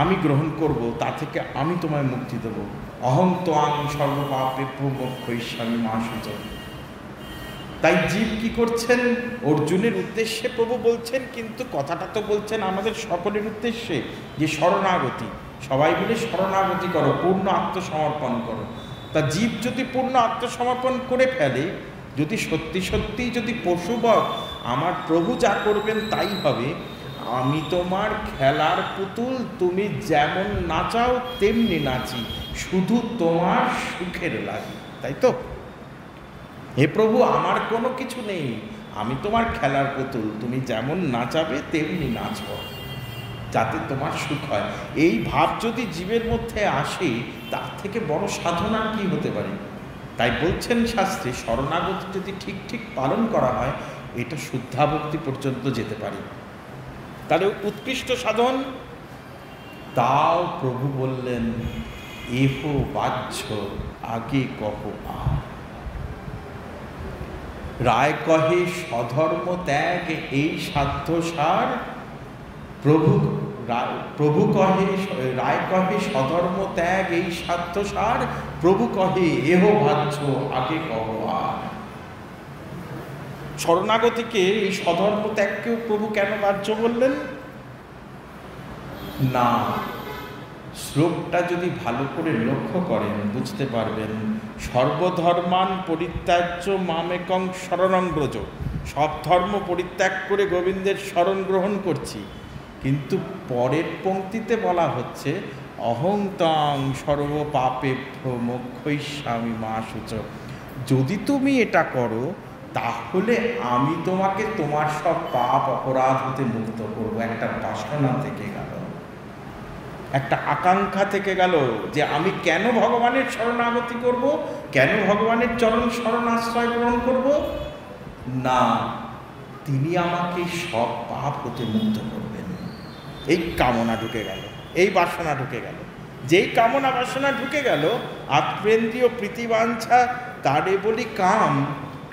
আমি গ্রহণ করব, তা থেকে আমি তোমায় মুক্তি দেব। অহং ত্বাং সর্বপাপে মোক্ষয়িষ্যামি মা শুচ। তাই জীব কি করছেন? অর্জুনের উদ্দেশ্যে প্রভু বলছেন, কিন্তু কথাটা তো বলছেন আমাদের সকলের উদ্দেশ্যে, যে শরণাগতি, সবাই মিলে শরণাগতি করো, পূর্ণ আত্মসমর্পণ করো। তা জীব যদি পূর্ণ আত্মসমর্পণ করে ফেলে, যদি সত্যি সত্যিই যদি পশুবৎ আমার প্রভু যা করবেন তাই হবে, আমি তোমার খেলার পুতুল, তুমি যেমন নাচাও তেমনি নাচি, শুধু তোমার সুখের লাগে, তাই তো? হে প্রভু, আমার কোনো কিছু নেই, আমি তোমার খেলার পুতুল, তুমি যেমন নাচাবে তেমনি নাচব, যাতে তোমার সুখ হয়। এই ভাব যদি জীবের মধ্যে আসে, তার থেকে বড় সাধনা কি হতে পারে? তাই বলছেন শাস্ত্রে, শরণাগতি যদি ঠিক ঠিক পালন করা হয়, এটা শুদ্ধাভক্তি পর্যন্ত যেতে পারে। তাহলে উৎকৃষ্ট সাধন। তাও প্রভু বললেন, এহ বাহ্য আগে কহ আর। রায় কহে স্বধর্ম ত্যাগ এই সাধ্য সার। প্রভু কহে, রায় কহে স্বধর্ম ত্যাগ এই সাধ্য সার। প্রভু কহে এহ বাহ্য আগে কহ আর। শরণাগতিকে, এই স্বধর্ম ত্যাগকেও প্রভু কেন বাহ্য বললেন? না, শ্লোকটা যদি ভালো করে লক্ষ্য করেন বুঝতে পারবেন, সর্বধর্মান পরিত্যাজ্য মামেকং শরণং ব্রজ। সব ধর্ম পরিত্যাগ করে গোবিন্দের শরণ গ্রহণ করছি, কিন্তু পরের পংক্তিতে বলা হচ্ছে, অহং তাং সর্বপাপেভ্য মোক্ষয়িষ্যামি মা শুচ। যদি তুমি এটা করো, তাহলে আমি তোমাকে তোমার সব পাপ অপরাধ হতে মুক্ত করবো। একটা বাসনা থেকে গেল, একটা আকাঙ্ক্ষা থেকে গেল, যে আমি কেন ভগবানের শরণাগতি করব, কেন ভগবানের চরণ শরণ আশ্রয় গ্রহণ করব? না, তিনি আমাকে সব পাপ হতে মুক্ত করবেন। এই কামনা ঢুকে গেল, এই বাসনা ঢুকে গেল। যেই কামনা বাসনা ঢুকে গেল, আত্মেন্দ্রিয় প্রীতিবাঞ্ছা তারে বলি কাম,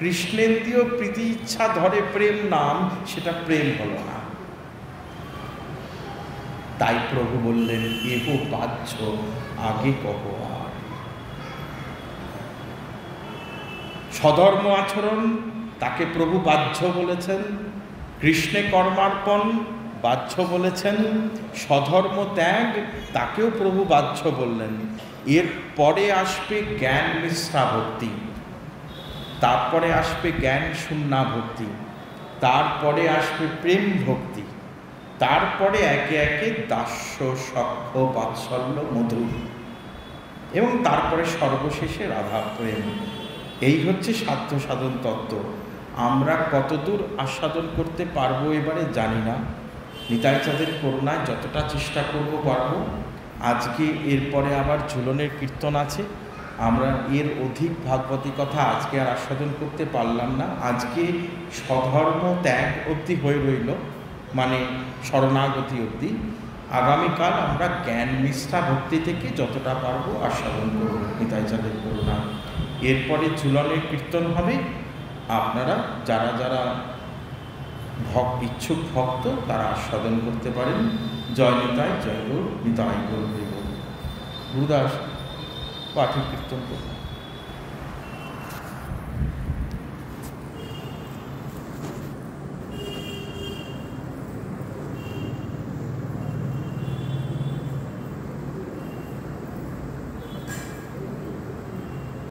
কৃষ্ণেন্দ্রীয় প্রীতি ইচ্ছা ধরে প্রেম নাম, সেটা প্রেম হলো না। তাই প্রভু বললেন, এহ বাহ্য আগে কহ আর। স্বধর্ম আচরণ তাকে প্রভু বাহ্য বলেছেন, কৃষ্ণে কর্মার্পণ বাহ্য বলেছেন, স্বধর্ম ত্যাগ তাকেও প্রভু বাহ্য বললেন। এর পরে আসবে জ্ঞান নিষ্ঠা ভক্তি, তারপরে আসবে জ্ঞান শূন্যা ভক্তি, তারপরে আসবে প্রেম ভক্তি, তারপরে একে একে দাস্য সখ্য বাৎসল্য মধুর, এবং তারপরে সর্বশেষে রাধা প্রেম। এই হচ্ছে সাধ্য সাধন তত্ত্ব। আমরা কতদূর আস্বাদন করতে পারবো এবারে জানি না। নিতাই চাঁদের করুণায় যতটা চেষ্টা করব পারবো। আজকে এরপরে আবার ঝুলনের কীর্তন আছে, আমরা এর অধিক ভাগবতী কথা আজকে আর আস্বাদন করতে পারলাম না। আজকে স্বধর্ম ত্যাগ অবধি হয়ে রইল, মানে শরণাগতি অবধি। আগামীকাল আমরা জ্ঞান নিষ্ঠা ভক্তি থেকে যতটা পারবো আস্বাদন করব নিতাই চাঁদের করুণা। এরপরে ঝুলনের কীর্তন হবে। আপনারা যারা যারা ইচ্ছুক ভক্ত তারা আস্বাদন করতে পারেন। জয় নিতাই, জয় গৌর নিতাই গৌর। গুরুদাস পাঠে কীর্তন করুন।